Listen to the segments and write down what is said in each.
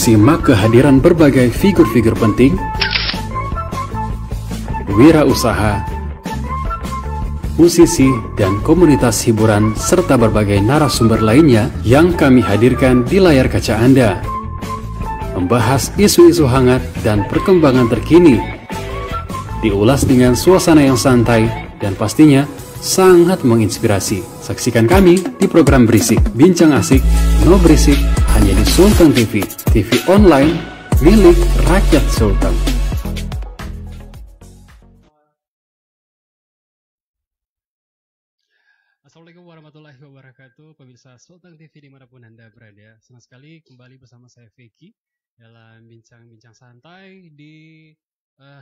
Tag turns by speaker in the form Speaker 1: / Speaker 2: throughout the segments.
Speaker 1: Simak kehadiran berbagai figur-figur penting, wirausaha, musisi, dan komunitas hiburan, serta berbagai narasumber lainnya yang kami hadirkan di layar kaca Anda. Membahas isu-isu hangat dan perkembangan terkini, diulas dengan suasana yang santai dan pastinya sangat menginspirasi. Saksikan kami di program Berisik, Bincang Asik, No Berisik, hanya di Sultan TV, TV online milik rakyat Sultan.
Speaker 2: Assalamualaikum warahmatullahi wabarakatuh, pemirsa Sultan TV dimanapun Anda berada. Senang sekali kembali bersama saya Vicky dalam bincang-bincang santai di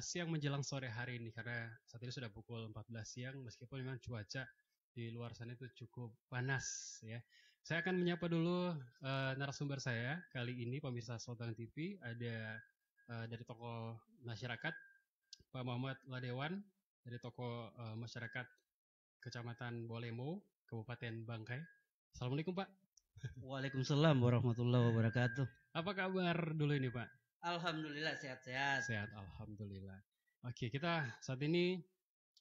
Speaker 2: siang menjelang sore hari ini, karena saat ini sudah pukul 14 siang meskipun memang cuaca di luar sana itu cukup panas ya. Saya akan menyapa dulu narasumber saya kali ini, pemirsa Sultan TV. Ada dari tokoh masyarakat Pak Muhammad Ladewan, dari tokoh masyarakat Kecamatan Bolemo, Kabupaten Bangkai. Assalamualaikum Pak.
Speaker 3: Waalaikumsalam warahmatullahi wabarakatuh.
Speaker 2: Apa kabar dulu ini Pak?
Speaker 3: Alhamdulillah sehat-sehat.
Speaker 2: Sehat, alhamdulillah. Oke, kita saat ini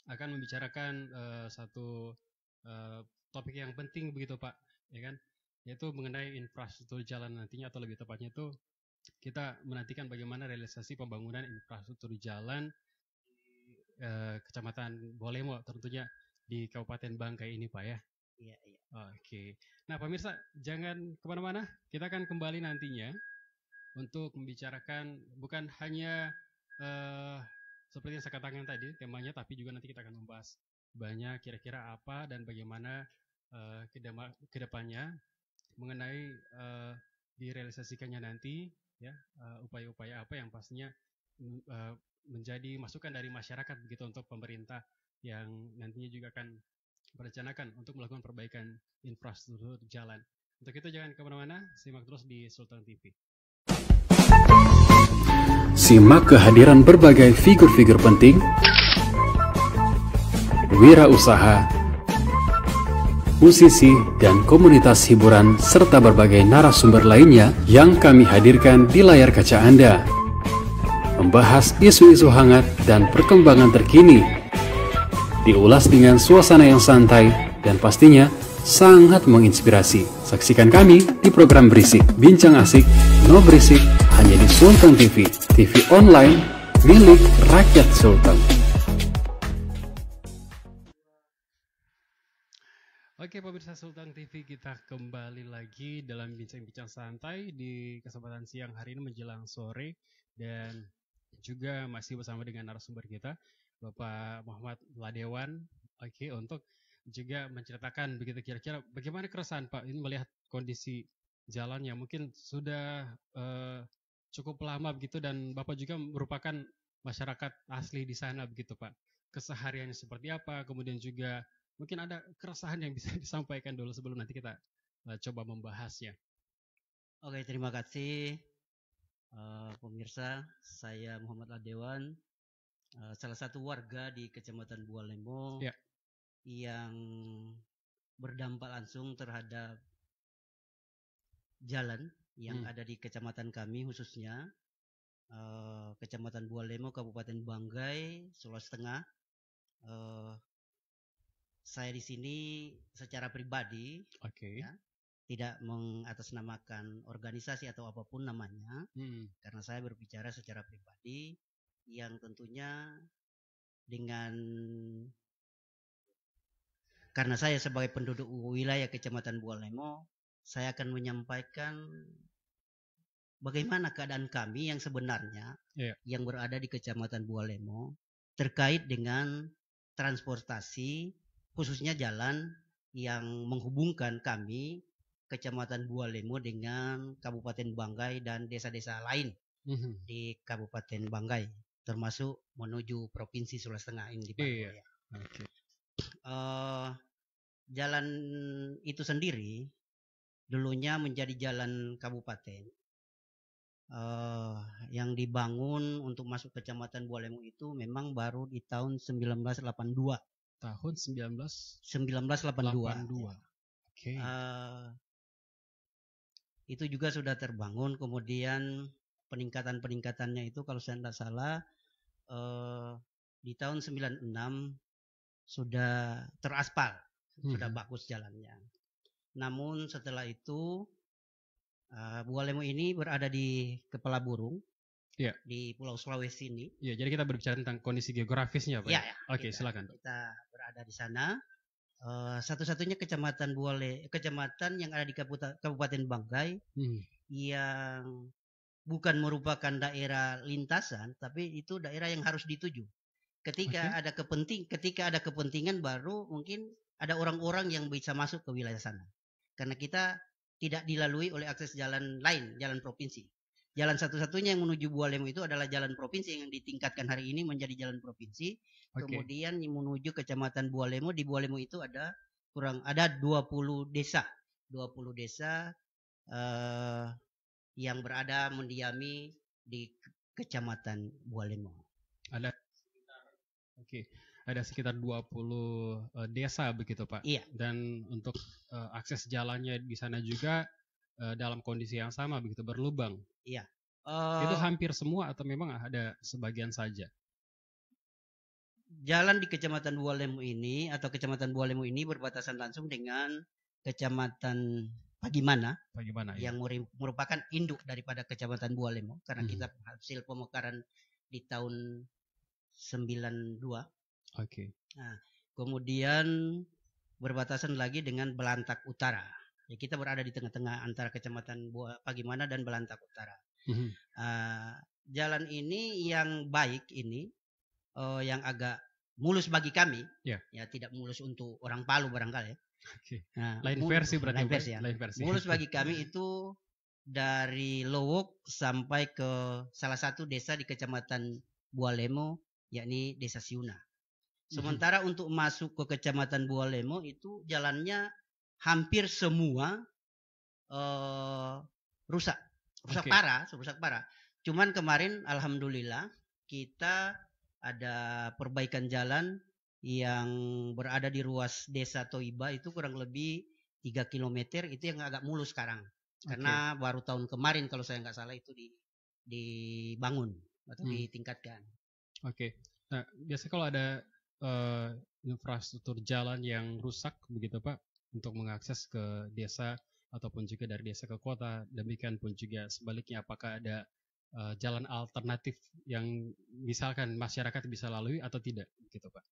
Speaker 2: akan membicarakan satu topik yang penting begitu Pak, ya kan? Yaitu mengenai infrastruktur jalan nantinya, atau lebih tepatnya itu kita menantikan bagaimana realisasi pembangunan infrastruktur jalan di Kecamatan Bolemo, tentunya di Kabupaten Bangkai ini Pak ya.
Speaker 3: Iya.
Speaker 2: Oke. Nah pemirsa, jangan kemana-mana. Kita akan kembali nantinya untuk membicarakan bukan hanya seperti yang saya katakan tadi temanya, tapi juga nanti kita akan membahas banyak kira-kira apa dan bagaimana ke depannya mengenai direalisasikannya nanti ya, upaya-upaya apa yang pastinya menjadi masukan dari masyarakat begitu untuk pemerintah yang nantinya juga akan merencanakan untuk melakukan perbaikan infrastruktur jalan. Untuk itu jangan kemana-mana, simak terus di Sultan TV.
Speaker 1: Simak kehadiran berbagai figur-figur penting, wirausaha, musisi, dan komunitas hiburan, serta berbagai narasumber lainnya yang kami hadirkan di layar kaca Anda. Membahas isu-isu hangat dan perkembangan terkini, diulas dengan suasana yang santai dan pastinya sangat menginspirasi. Saksikan kami di program Berisik, Bincang Asik, No Berisik, hanya di Sultan TV, TV online milik rakyat Sultan.
Speaker 2: Oke pemirsa Sultan TV, kita kembali lagi dalam bincang-bincang santai di kesempatan siang hari ini menjelang sore, dan juga masih bersama dengan narasumber kita Bapak Muhammad Ladewan. Oke, untuk juga menceritakan begitu kira-kira bagaimana keresahan Pak ini melihat kondisi jalan yang mungkin sudah cukup lama begitu, dan Bapak juga merupakan masyarakat asli di sana begitu Pak. Kesehariannya seperti apa, kemudian juga mungkin ada keresahan yang bisa disampaikan dulu sebelum nanti kita coba membahasnya.
Speaker 3: Oke, terima kasih pemirsa. Saya Muhammad Ladewan, salah satu warga di Kecamatan Bolemo ya, yang berdampak langsung terhadap jalan yang ada di kecamatan kami, khususnya Kecamatan Bolemo, Kabupaten Bangkai, Sulawesi Tengah. Saya di sini secara pribadi, ya, tidak mengatasnamakan organisasi atau apapun namanya, karena saya berbicara secara pribadi yang tentunya karena saya sebagai penduduk wilayah Kecamatan Bolemo, saya akan menyampaikan bagaimana keadaan kami yang sebenarnya yang berada di Kecamatan Bolemo terkait dengan transportasi, khususnya jalan yang menghubungkan kami Kecamatan Bolemo dengan Kabupaten Bangkai dan desa-desa lain di Kabupaten Bangkai, termasuk menuju Provinsi Sulawesi Tengah ini di Bangkai. Jalan itu sendiri dulunya menjadi jalan kabupaten yang dibangun untuk masuk Kecamatan Bolemo itu memang baru di tahun 1982.
Speaker 2: Tahun 1982.
Speaker 3: Ya.
Speaker 2: Oke.
Speaker 3: itu juga sudah terbangun. Kemudian peningkatannya itu kalau saya tidak salah di tahun 96 sudah teraspal, sudah bagus jalannya. Namun setelah itu Bualemo ini berada di kepala burung di Pulau Sulawesi ini.
Speaker 2: Ya, jadi kita berbicara tentang kondisi geografisnya, Pak.
Speaker 3: Ya.
Speaker 2: Oke, silakan.
Speaker 3: Kita berada di sana. Satu-satunya kecamatan yang ada di Kabupaten Banggai yang bukan merupakan daerah lintasan, tapi itu daerah yang harus dituju. Ketika ada kepentingan baru mungkin ada orang-orang yang bisa masuk ke wilayah sana. Karena kita tidak dilalui oleh akses jalan lain, jalan provinsi. Jalan satu-satunya yang menuju Bualemo itu adalah jalan provinsi yang ditingkatkan hari ini menjadi jalan provinsi. Kemudian menuju kecamatan Bualemo. Di Bualemo itu ada 20 desa. 20 desa yang berada mendiami di kecamatan Bualemo.
Speaker 2: Ada sekitar 20 desa begitu, Pak.
Speaker 3: Iya.
Speaker 2: Dan untuk akses jalannya di sana juga dalam kondisi yang sama begitu, berlubang.
Speaker 3: Iya.
Speaker 2: Itu hampir semua atau memang ada sebagian saja?
Speaker 3: Jalan di Kecamatan Bualemo ini berbatasan langsung dengan Kecamatan Pagimana yang merupakan induk daripada Kecamatan Bualemo karena kita hasil pemekaran di tahun 92. Nah, kemudian berbatasan lagi dengan Belantak Utara. Ya, kita berada di tengah-tengah antara Kecamatan Pagimana dan Belantak Utara. Jalan ini yang baik ini, yang agak mulus bagi kami, ya tidak mulus untuk orang Palu barangkali. Nah,
Speaker 2: lain versi berarti.
Speaker 3: Lain versi. Mulus bagi kami itu dari Lowok sampai ke salah satu desa di Kecamatan Bualemo, yakni Desa Siuna. Sementara untuk masuk ke Kecamatan Bualemo itu jalannya hampir semua rusak parah. Cuman kemarin alhamdulillah kita ada perbaikan jalan yang berada di ruas Desa Toiba itu kurang lebih 3 km itu yang agak mulus sekarang. Karena baru tahun kemarin kalau saya nggak salah itu dibangun atau ditingkatkan.
Speaker 2: Nah, biasanya kalau ada infrastruktur jalan yang rusak begitu, Pak, untuk mengakses ke desa ataupun juga dari desa ke kota, demikian pun juga sebaliknya, apakah ada jalan alternatif yang misalkan masyarakat bisa lalui atau tidak, gitu, Pak?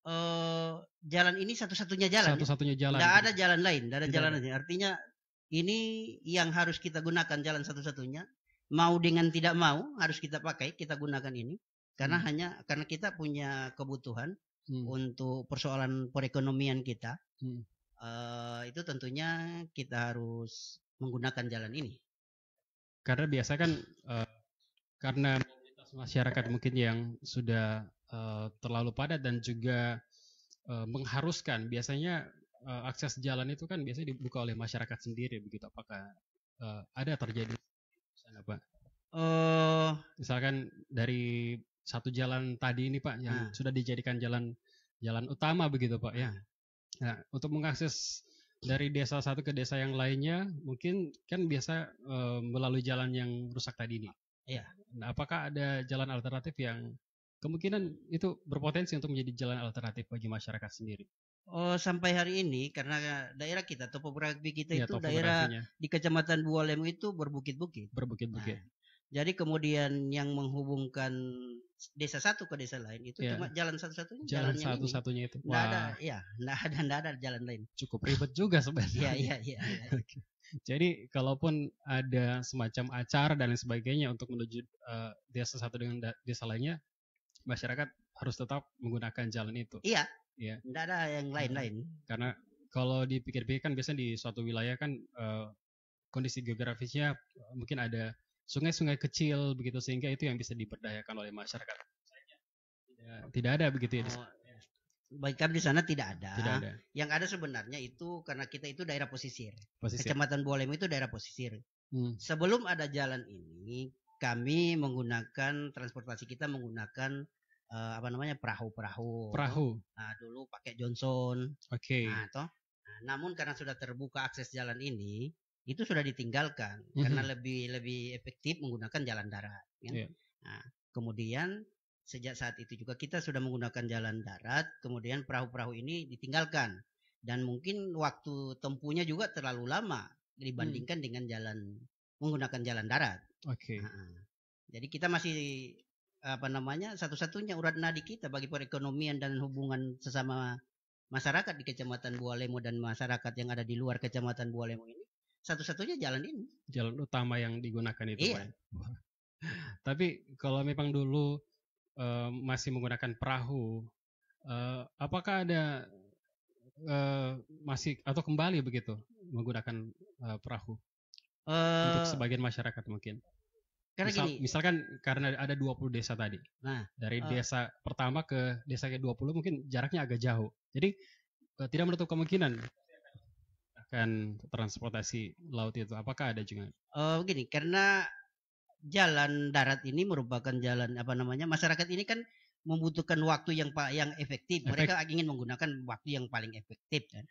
Speaker 3: Jalan ini satu-satunya jalan.
Speaker 2: Tidak
Speaker 3: ada jalan lain, Artinya ini yang harus kita gunakan, jalan satu-satunya. Mau dengan tidak mau harus kita pakai, kita gunakan ini. Karena karena kita punya kebutuhan untuk persoalan perekonomian kita. Itu tentunya kita harus menggunakan jalan ini.
Speaker 2: Karena biasa kan karena mobilitas masyarakat mungkin yang sudah terlalu padat dan juga mengharuskan, biasanya akses jalan itu kan biasanya dibuka oleh masyarakat sendiri begitu. Apakah ada terjadi di sana, Pak? Misalkan dari satu jalan tadi ini, Pak, yang sudah dijadikan jalan utama begitu, Pak, ya. Nah, untuk mengakses dari desa satu ke desa yang lainnya mungkin kan biasa melalui jalan yang rusak tadi ini.
Speaker 3: Iya.
Speaker 2: Nah, apakah ada jalan alternatif yang kemungkinan itu berpotensi untuk menjadi jalan alternatif bagi masyarakat sendiri?
Speaker 3: Sampai hari ini karena daerah kita, topografi kita itu daerah di Kecamatan Bualemo itu berbukit-bukit.
Speaker 2: Nah,
Speaker 3: jadi kemudian yang menghubungkan desa satu ke desa lain itu cuma jalan satu-satunya.
Speaker 2: Jalan satu-satunya itu.
Speaker 3: Nggak ada jalan lain.
Speaker 2: Cukup ribet juga sebenarnya.
Speaker 3: Iya.
Speaker 2: Jadi kalaupun ada semacam acara dan lain sebagainya untuk menuju desa satu dengan desa lainnya, masyarakat harus tetap menggunakan jalan itu.
Speaker 3: Iya. Nggak ada yang lain-lain.
Speaker 2: Karena kalau dipikir-pikir kan biasanya di suatu wilayah kan kondisi geografisnya mungkin ada sungai-sungai kecil begitu, sehingga itu yang bisa diberdayakan oleh masyarakat. Tidak ada begitu ya?
Speaker 3: Baik, kami di sana tidak ada. Yang ada sebenarnya itu karena kita itu daerah pesisir. Kecamatan Bualemo itu daerah pesisir. Sebelum ada jalan ini, kami menggunakan transportasi kita menggunakan perahu. Nah, dulu pakai Johnson.
Speaker 2: Oke.
Speaker 3: Namun karena sudah terbuka akses jalan ini, itu sudah ditinggalkan karena lebih efektif menggunakan jalan darat. Kan? Nah, kemudian sejak saat itu juga kita sudah menggunakan jalan darat, kemudian perahu-perahu ini ditinggalkan dan mungkin waktu tempuhnya juga terlalu lama dibandingkan dengan menggunakan jalan darat. Jadi kita masih satu-satunya urat nadi kita bagi perekonomian dan hubungan sesama masyarakat di Kecamatan Bualemo dan masyarakat yang ada di luar Kecamatan Bualemo ini, satu-satunya jalan ini.
Speaker 2: Jalan utama yang digunakan itu, Pak. Tapi kalau memang dulu masih menggunakan perahu, apakah ada masih atau kembali begitu menggunakan perahu untuk sebagian masyarakat mungkin? Karena misalkan karena ada 20 desa tadi. Nah, dari desa pertama ke desa ke-20 mungkin jaraknya agak jauh. Jadi tidak menutup kemungkinan akan transportasi laut itu. Apakah ada juga?
Speaker 3: Begini, karena jalan darat ini merupakan jalan masyarakat ini kan membutuhkan waktu yang efektif. Mereka ingin menggunakan waktu yang paling efektif kan.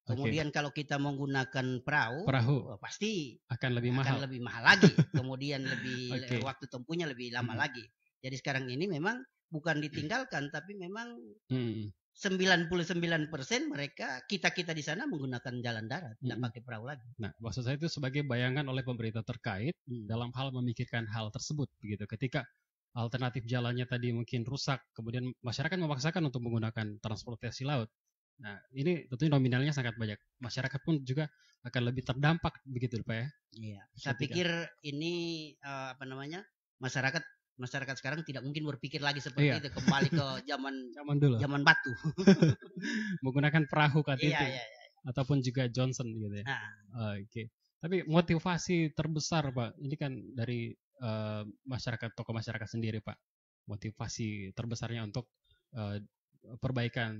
Speaker 3: Kemudian kalau kita menggunakan perahu pasti
Speaker 2: akan lebih
Speaker 3: mahal lagi. Kemudian waktu tempuhnya lebih lama lagi. Jadi sekarang ini memang bukan ditinggalkan, tapi memang 99% mereka kita di sana menggunakan jalan darat, tidak pakai perahu lagi.
Speaker 2: Nah, maksud saya itu sebagai bayangan oleh pemerintah terkait dalam hal memikirkan hal tersebut, begitu. Ketika alternatif jalannya tadi mungkin rusak, kemudian masyarakat memaksakan untuk menggunakan transportasi laut. Nah, ini tentunya nominalnya sangat banyak. Masyarakat pun juga akan lebih terdampak begitu, Pak ya.
Speaker 3: Iya. Saya pikir ini masyarakat sekarang tidak mungkin berpikir lagi seperti itu, kembali ke zaman
Speaker 2: dulu.
Speaker 3: Zaman batu.
Speaker 2: Menggunakan perahu itu. Ataupun juga Johnson gitu ya. Oke. Tapi motivasi terbesar, Pak, ini kan dari masyarakat, tokoh masyarakat sendiri, Pak. Motivasi terbesarnya untuk perbaikan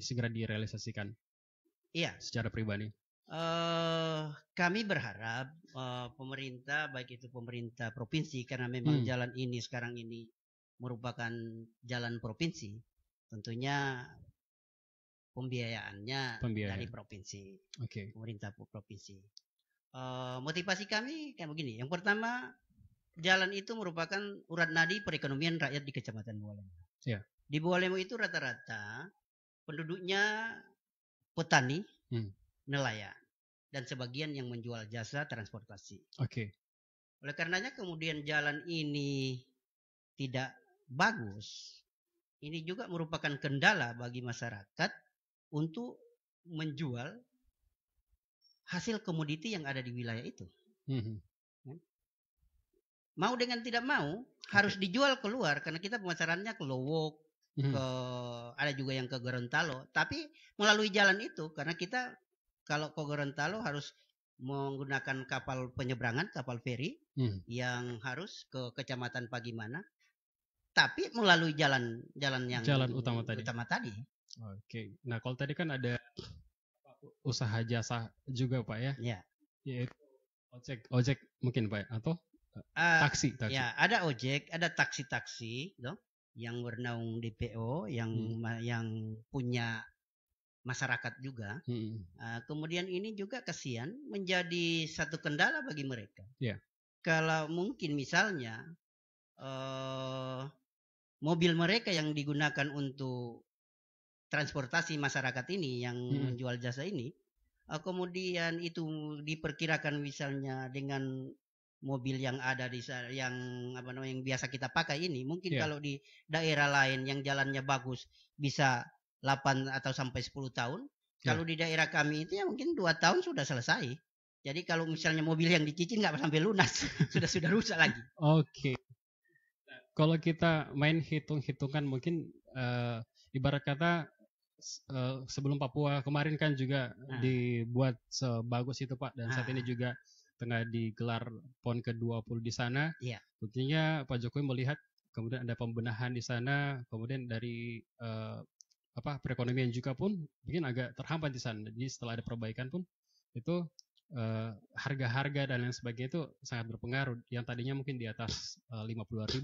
Speaker 2: segera direalisasikan.
Speaker 3: Iya.
Speaker 2: Secara pribadi.
Speaker 3: Kami berharap pemerintah, baik itu pemerintah provinsi, karena memang jalan ini sekarang ini merupakan jalan provinsi, tentunya pembiayaannya dari provinsi, pemerintah provinsi. Motivasi kami kayak begini. Yang pertama, jalan itu merupakan urat nadi perekonomian rakyat di Kecamatan Bualemo.
Speaker 2: Yeah.
Speaker 3: Di Bualemo itu rata-rata penduduknya petani, nelayan, dan sebagian yang menjual jasa transportasi. Oleh karenanya kemudian jalan ini tidak bagus. Ini juga merupakan kendala bagi masyarakat untuk menjual hasil komoditi yang ada di wilayah itu. Mau dengan tidak mau harus dijual keluar, karena kita pemasarannya ke Lowok, ada juga yang ke Gorontalo, tapi melalui jalan itu, karena kita kalau ke Gorontalo harus menggunakan kapal penyeberangan, kapal feri yang harus ke Kecamatan Pagimana, tapi melalui jalan
Speaker 2: utama tadi. Nah, kalau tadi kan ada usaha jasa juga, Pak ya?
Speaker 3: Ya.
Speaker 2: Yaitu ojek mungkin, Pak, atau taksi.
Speaker 3: Ya, ada ojek, ada taksi-taksi, yang bernaung DPO, yang punya masyarakat juga. Kemudian ini juga kasihan menjadi satu kendala bagi mereka. Kalau mungkin misalnya mobil mereka yang digunakan untuk transportasi masyarakat ini yang menjual jasa ini, kemudian itu diperkirakan misalnya dengan mobil yang ada yang biasa kita pakai ini, mungkin kalau di daerah lain yang jalannya bagus bisa 8 atau sampai 10 tahun. Kalau di daerah kami itu ya mungkin 2 tahun sudah selesai. Jadi kalau misalnya mobil yang dicicil nggak sampai lunas, sudah rusak lagi.
Speaker 2: Kalau kita main hitung-hitungan mungkin ibarat kata sebelum Papua kemarin kan juga dibuat sebagus itu, Pak, dan saat ini juga tengah digelar PON ke-20 di sana. Tentunya Pak Jokowi melihat kemudian ada pembenahan di sana, kemudian dari perekonomian juga pun mungkin agak terhambat di sana. Jadi setelah ada perbaikan pun itu harga-harga dan lain sebagainya itu sangat berpengaruh. Yang tadinya mungkin di atas 50.000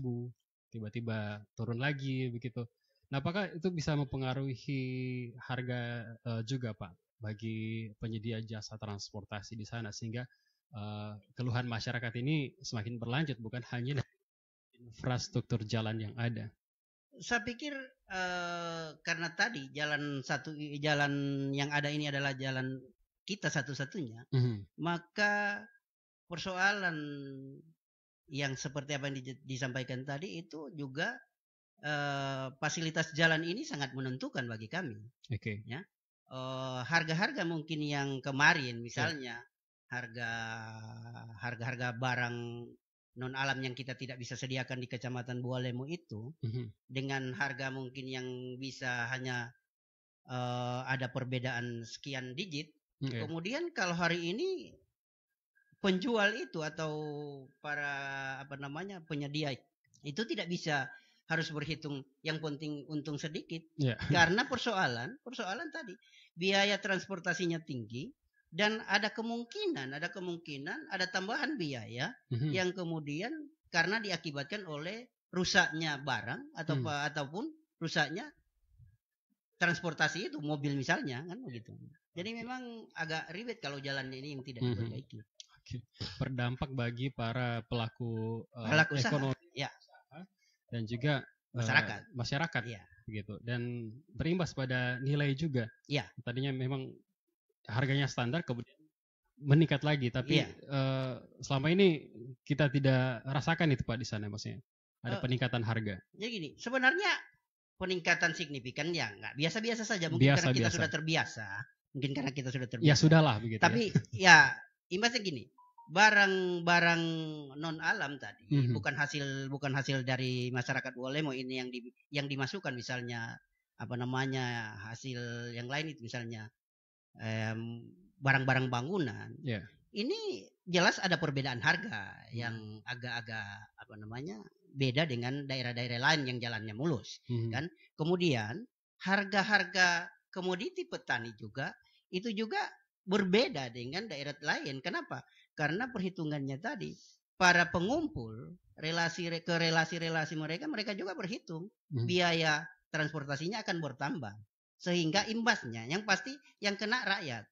Speaker 2: tiba-tiba turun lagi begitu. Nah, apakah itu bisa mempengaruhi harga juga, Pak, bagi penyedia jasa transportasi di sana, sehingga keluhan masyarakat ini semakin berlanjut, bukan hanya infrastruktur jalan yang ada.
Speaker 3: Saya pikir karena tadi jalan yang ada ini adalah jalan kita satu-satunya, maka persoalan yang seperti apa yang disampaikan tadi itu juga fasilitas jalan ini sangat menentukan bagi kami. Ya, harga-harga mungkin yang kemarin misalnya harga barang non alam yang kita tidak bisa sediakan di Kecamatan Bualemo itu dengan harga mungkin yang bisa hanya ada perbedaan sekian digit. Kemudian kalau hari ini penjual itu atau para penyedia itu tidak bisa harus berhitung yang penting untung sedikit karena persoalan tadi biaya transportasinya tinggi dan ada kemungkinan ada tambahan biaya yang kemudian karena diakibatkan oleh rusaknya barang ataupun rusaknya transportasi itu mobil misalnya kan begitu. Jadi memang agak ribet kalau jalan ini yang tidak diperbaiki.
Speaker 2: Berdampak bagi para pelaku ekonomi dan juga masyarakat gitu, dan berimbas pada nilai juga. Tadinya memang harganya standar kemudian meningkat lagi, tapi selama ini kita tidak rasakan itu Pak di sana, maksudnya ada peningkatan harga.
Speaker 3: Jadi gini, sebenarnya peningkatan signifikan ya nggak biasa-biasa saja, mungkin karena kita sudah terbiasa.
Speaker 2: Ya sudahlah begitu.
Speaker 3: Tapi ya imbasnya gini, barang-barang non alam tadi bukan hasil dari masyarakat Bualemo ini yang dimasukkan, misalnya hasil yang lain itu misalnya barang-barang bangunan. Ini jelas ada perbedaan harga yang agak-agak beda dengan daerah-daerah lain yang jalannya mulus kan. Kemudian harga-harga komoditi petani itu juga berbeda dengan daerah lain. Kenapa? Karena perhitungannya tadi para pengumpul relasi mereka juga berhitung biaya transportasinya akan bertambah, sehingga imbasnya yang pasti yang kena rakyat.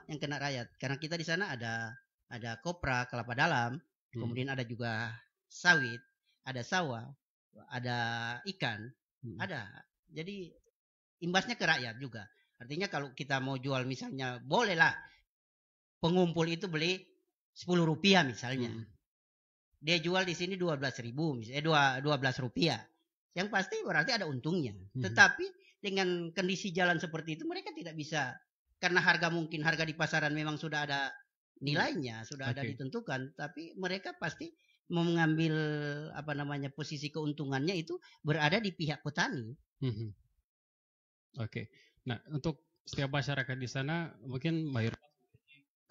Speaker 3: Yang kena rakyat karena kita di sana ada kopra kelapa dalam, kemudian ada juga sawit, ada sawah, ada ikan, ada. Jadi imbasnya ke rakyat juga. Artinya kalau kita mau jual misalnya bolehlah pengumpul itu beli Rp10 misalnya. Dia jual di sini 12.000 misalnya 12 rupiah. Yang pasti berarti ada untungnya. Tetapi dengan kondisi jalan seperti itu mereka tidak bisa, karena harga di pasaran memang sudah ada nilainya, sudah ada ditentukan, tapi mereka pasti mengambil posisi keuntungannya itu berada di pihak petani.
Speaker 2: Nah, untuk setiap masyarakat di sana mungkin mayoritas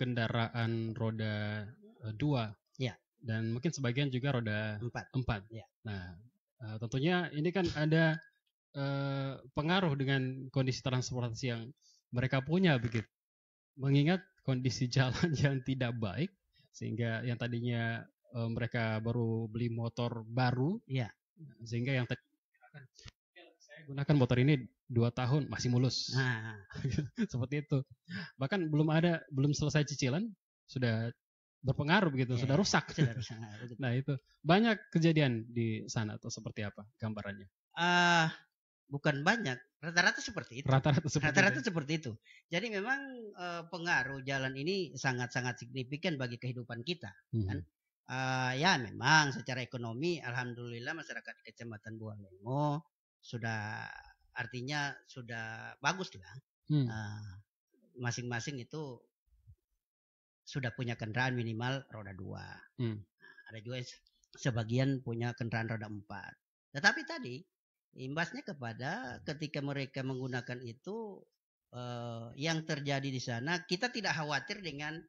Speaker 2: kendaraan roda 2 dan mungkin sebagian juga roda 4. Nah, tentunya ini kan ada pengaruh dengan kondisi transportasi yang mereka punya begitu. Mengingat kondisi jalan yang tidak baik, sehingga yang tadinya mereka baru beli motor baru, sehingga yang saya gunakan motor ini 2 tahun masih mulus. Seperti itu. Bahkan belum selesai cicilan sudah berpengaruh begitu, sudah rusak. Nah, itu banyak kejadian di sana atau seperti apa gambarannya?
Speaker 3: Bukan banyak, rata-rata seperti itu. Rata-rata seperti itu. Jadi memang pengaruh jalan ini sangat-sangat signifikan bagi kehidupan kita. Kan? Ya memang secara ekonomi, alhamdulillah masyarakat Kecamatan Bualemo sudah bagus lah. Masing-masing itu sudah punya kendaraan minimal roda 2. Ada juga sebagian punya kendaraan roda 4. Tetapi tadi imbasnya kepada ketika mereka menggunakan itu yang terjadi di sana, kita tidak khawatir dengan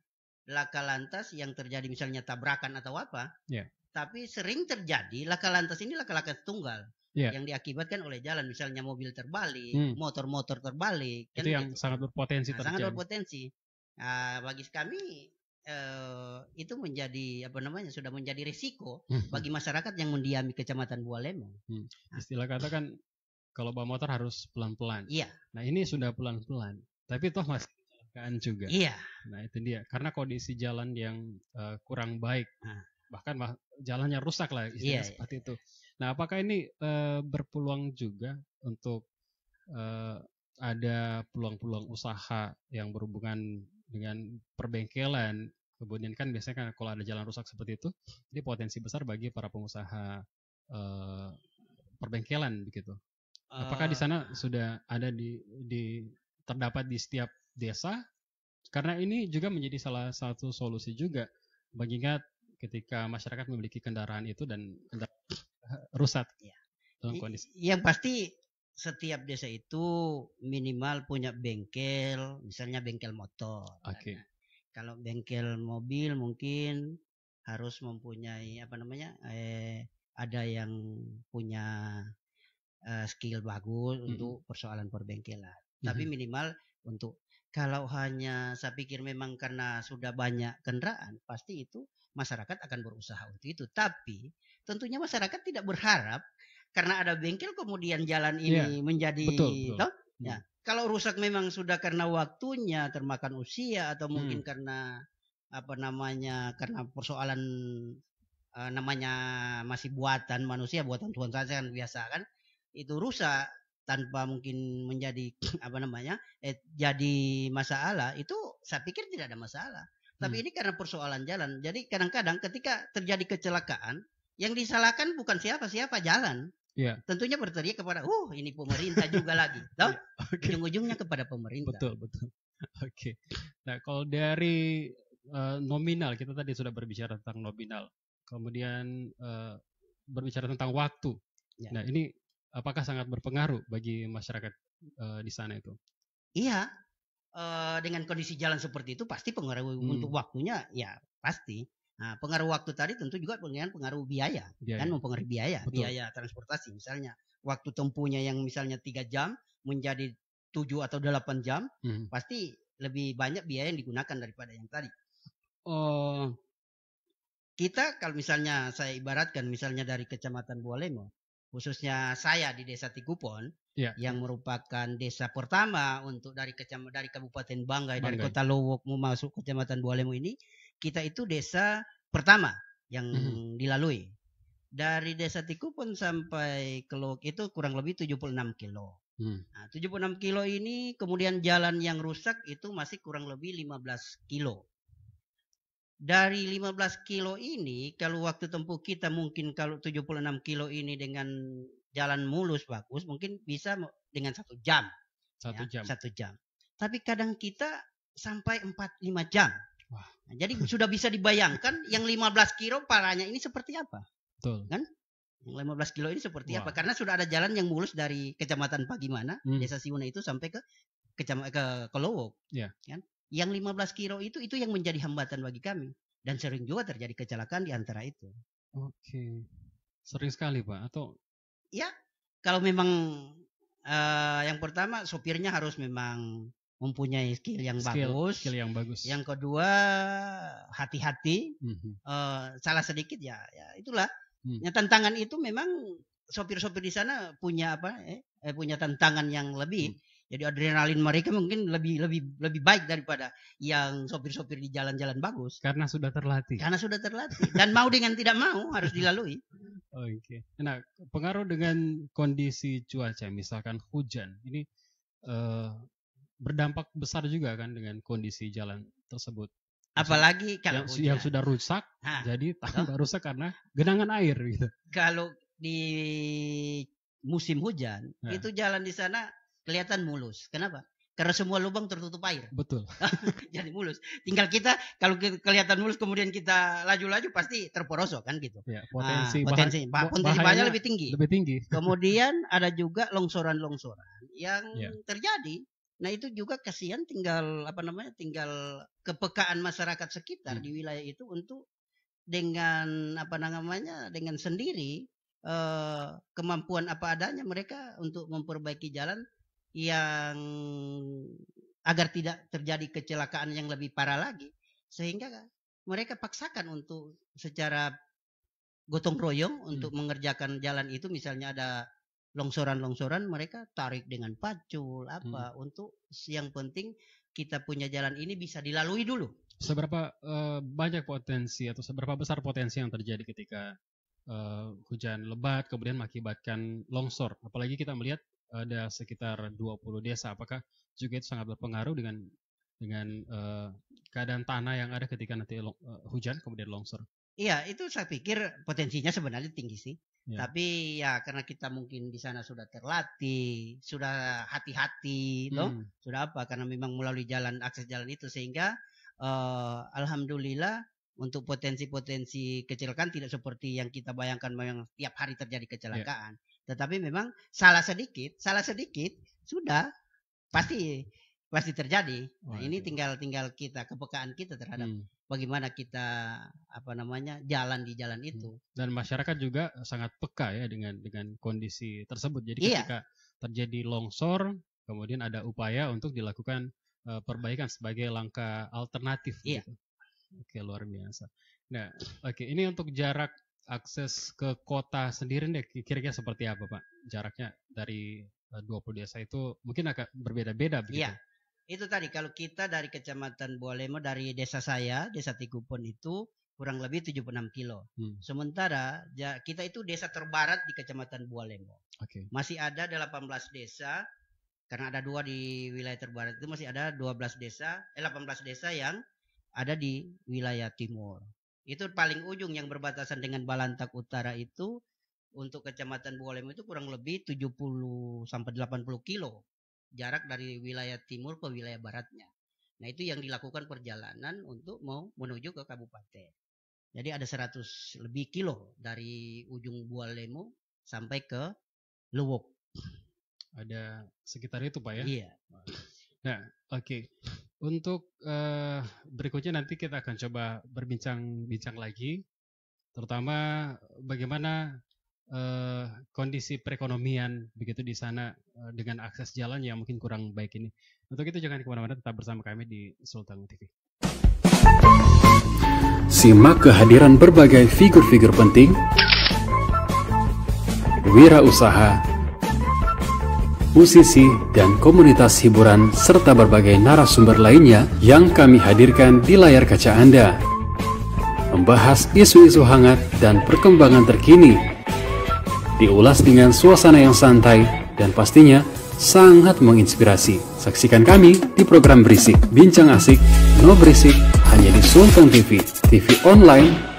Speaker 3: laka lantas yang terjadi misalnya tabrakan atau apa. Tapi sering terjadi laka lantas ini laka-laka tunggal yang diakibatkan oleh jalan, misalnya mobil terbalik, motor-motor terbalik.
Speaker 2: Itu yang sangat berpotensi terjadi.
Speaker 3: Sangat berpotensi. Bagi kami itu menjadi sudah menjadi risiko bagi masyarakat yang mendiami Kecamatan Bualemo.
Speaker 2: Istilah kata kan kalau bawa motor harus pelan-pelan.
Speaker 3: Iya.
Speaker 2: Nah, ini sudah pelan-pelan, tapi toh masih kecelakaan juga.
Speaker 3: Iya.
Speaker 2: Nah itu dia, karena kondisi jalan yang kurang baik, bahkan jalannya rusak lah istilahnya seperti itu. Nah apakah ini berpeluang juga untuk ada peluang-peluang usaha yang berhubungan dengan perbengkelan? Kemudian kan biasanya kan kalau ada jalan rusak seperti itu, ini potensi besar bagi para pengusaha perbengkelan begitu. Apakah di sana sudah ada terdapat di setiap desa? Karena ini juga menjadi salah satu solusi juga, mengingat ketika masyarakat memiliki kendaraan itu dan kendaraan rusak dalam kondisi.
Speaker 3: Yang pasti setiap desa itu minimal punya bengkel, misalnya bengkel motor.
Speaker 2: Oke.
Speaker 3: Kalau bengkel mobil mungkin harus mempunyai ada yang punya skill bagus untuk persoalan perbengkelan. Tapi minimal untuk kalau hanya saya pikir memang karena sudah banyak kendaraan, pasti itu masyarakat akan berusaha untuk itu. Tapi tentunya masyarakat tidak berharap karena ada bengkel kemudian jalan ini menjadi
Speaker 2: betul.
Speaker 3: Ya, kalau rusak memang sudah karena waktunya, termakan usia atau mungkin karena karena persoalan namanya masih buatan manusia, buatan Tuhan saja kan biasa kan, itu rusak tanpa mungkin menjadi jadi masalah, itu saya pikir tidak ada masalah. Tapi ini karena persoalan jalan. Jadi kadang-kadang ketika terjadi kecelakaan, yang disalahkan bukan siapa-siapa, jalan.
Speaker 2: Yeah.
Speaker 3: Tentunya berteriak kepada, ini pemerintah juga lagi. Ujung-ujungnya kepada pemerintah.
Speaker 2: Betul. Oke. Nah, kalau dari nominal, kita tadi sudah berbicara tentang nominal. Kemudian berbicara tentang waktu. Ya. Nah, ini apakah sangat berpengaruh bagi masyarakat di sana itu?
Speaker 3: Iya. Dengan kondisi jalan seperti itu pasti pengaruh untuk waktunya, ya pasti. Nah, pengaruh waktu tadi tentu juga dengan pengaruh biaya. Kan mempengaruhi biaya transportasi. Misalnya waktu tempuhnya yang misalnya 3 jam menjadi 7 atau 8 jam, pasti lebih banyak biaya yang digunakan daripada yang tadi. Kita kalau misalnya saya ibaratkan misalnya dari Kecamatan Bualemo, khususnya saya di Desa Tikupon, yang merupakan desa pertama untuk dari Kabupaten Banggai, dari Kota Lowok mau masuk Kecamatan Bualemo ini, kita itu desa pertama yang dilalui. Dari Desa Tikupon sampai ke Lowok itu kurang lebih 76 kilo. Nah, 76 kilo ini kemudian jalan yang rusak itu masih kurang lebih 15 kilo. Dari 15 kilo ini, kalau waktu tempuh kita mungkin kalau 76 kilo ini dengan jalan mulus bagus, mungkin bisa dengan 1 jam.
Speaker 2: 1
Speaker 3: jam. Tapi kadang kita sampai 4-5 jam. Wah. Nah, jadi sudah bisa dibayangkan yang 15 kilo parahnya ini seperti apa.
Speaker 2: Betul.
Speaker 3: Kan? Yang 15 kilo ini seperti apa. Karena sudah ada jalan yang mulus dari Kecamatan Pagimana, Desa Siuna itu sampai ke Lowok. Kan? Yang 15 kilo itu yang menjadi hambatan bagi kami. Dan sering juga terjadi kecelakaan di antara itu.
Speaker 2: Oke. Sering sekali Pak? Atau?
Speaker 3: Ya, kalau memang yang pertama sopirnya harus memang mempunyai skill yang bagus. Yang kedua hati-hati. Salah sedikit ya itulah. Yang tantangan itu memang sopir-sopir di sana punya punya tantangan yang lebih. Jadi adrenalin mereka mungkin lebih baik daripada yang sopir-sopir di jalan-jalan bagus.
Speaker 2: Karena sudah terlatih.
Speaker 3: Dan mau dengan tidak mau harus dilalui.
Speaker 2: Oke. Nah, pengaruh dengan kondisi cuaca, misalkan hujan, ini berdampak besar juga kan dengan kondisi jalan tersebut.
Speaker 3: Apalagi kalau
Speaker 2: yang sudah rusak, jadi tambah rusak karena genangan air gitu.
Speaker 3: Kalau di musim hujan, itu jalan di sana kelihatan mulus. Kenapa? Karena semua lubang tertutup air.
Speaker 2: Betul.
Speaker 3: Jadi mulus. Tinggal kita kalau kelihatan mulus kemudian kita laju-laju pasti terperosok kan gitu.
Speaker 2: Ya, potensi
Speaker 3: bahayanya lebih tinggi. Kemudian ada juga longsoran-longsoran yang terjadi. Nah, itu juga kasihan tinggal kepekaan masyarakat sekitar di wilayah itu untuk dengan dengan sendiri kemampuan apa adanya mereka untuk memperbaiki jalan yang agar tidak terjadi kecelakaan yang lebih parah lagi, sehingga mereka paksakan untuk secara gotong royong untuk mengerjakan jalan itu. Misalnya ada longsoran-longsoran, mereka tarik dengan pacul untuk yang penting kita punya jalan ini bisa dilalui dulu.
Speaker 2: Seberapa banyak potensi atau seberapa besar potensi yang terjadi ketika hujan lebat kemudian mengakibatkan longsor? Apalagi kita melihat ada sekitar 20 desa. Apakah juga itu sangat berpengaruh dengan keadaan tanah yang ada ketika nanti hujan kemudian longsor?
Speaker 3: Iya, itu saya pikir potensinya sebenarnya tinggi sih. Ya. Tapi ya karena kita mungkin di sana sudah terlatih, sudah hati-hati, sudah apa? Karena memang melalui akses jalan itu sehingga alhamdulillah untuk potensi-potensi kecelakaan tidak seperti yang kita bayangkan memang tiap hari terjadi kecelakaan. Ya. Tetapi memang salah sedikit sudah pasti terjadi. Nah, ini tinggal kita kepekaan kita terhadap bagaimana kita jalan di jalan itu.
Speaker 2: Dan masyarakat juga sangat peka ya dengan kondisi tersebut. Jadi ketika terjadi longsor, kemudian ada upaya untuk dilakukan perbaikan sebagai langkah alternatif.
Speaker 3: Iya.
Speaker 2: Gitu. Oke, luar biasa. Nah, ini untuk jarak akses ke kota sendiri deh, kira-kira seperti apa Pak? Jaraknya dari 20 desa itu mungkin agak berbeda-beda begitu.
Speaker 3: Iya. Itu tadi kalau kita dari Kecamatan Bualemo, dari desa saya, Desa Tikupon itu kurang lebih 76 kilo. Sementara kita itu desa terbarat di Kecamatan Bualemo. Masih ada 18 desa, karena ada 2 di wilayah terbarat itu masih ada 18 desa yang ada di wilayah timur. Itu paling ujung yang berbatasan dengan Balantak Utara itu untuk Kecamatan Bualemo itu kurang lebih 70 sampai 80 kilo. Jarak dari wilayah timur ke wilayah baratnya. Nah, itu yang dilakukan perjalanan untuk mau menuju ke kabupaten. Jadi ada 100 lebih kilo dari ujung Bualemo sampai ke Luwuk.
Speaker 2: Ada sekitar itu Pak ya?
Speaker 3: Iya.
Speaker 2: Nah, untuk berikutnya nanti kita akan coba berbincang lagi, terutama bagaimana kondisi perekonomian begitu di sana dengan akses jalan yang mungkin kurang baik ini. Untuk itu jangan kemana-mana, tetap bersama kami di Sultan TV.
Speaker 1: Simak kehadiran berbagai figur-figur penting, wirausaha, musisi, dan komunitas hiburan serta berbagai narasumber lainnya yang kami hadirkan di layar kaca Anda. Membahas isu-isu hangat dan perkembangan terkini, diulas dengan suasana yang santai dan pastinya sangat menginspirasi. Saksikan kami di program Berisik, Bincang Asik, No Berisik, hanya di Sultan TV, TV online.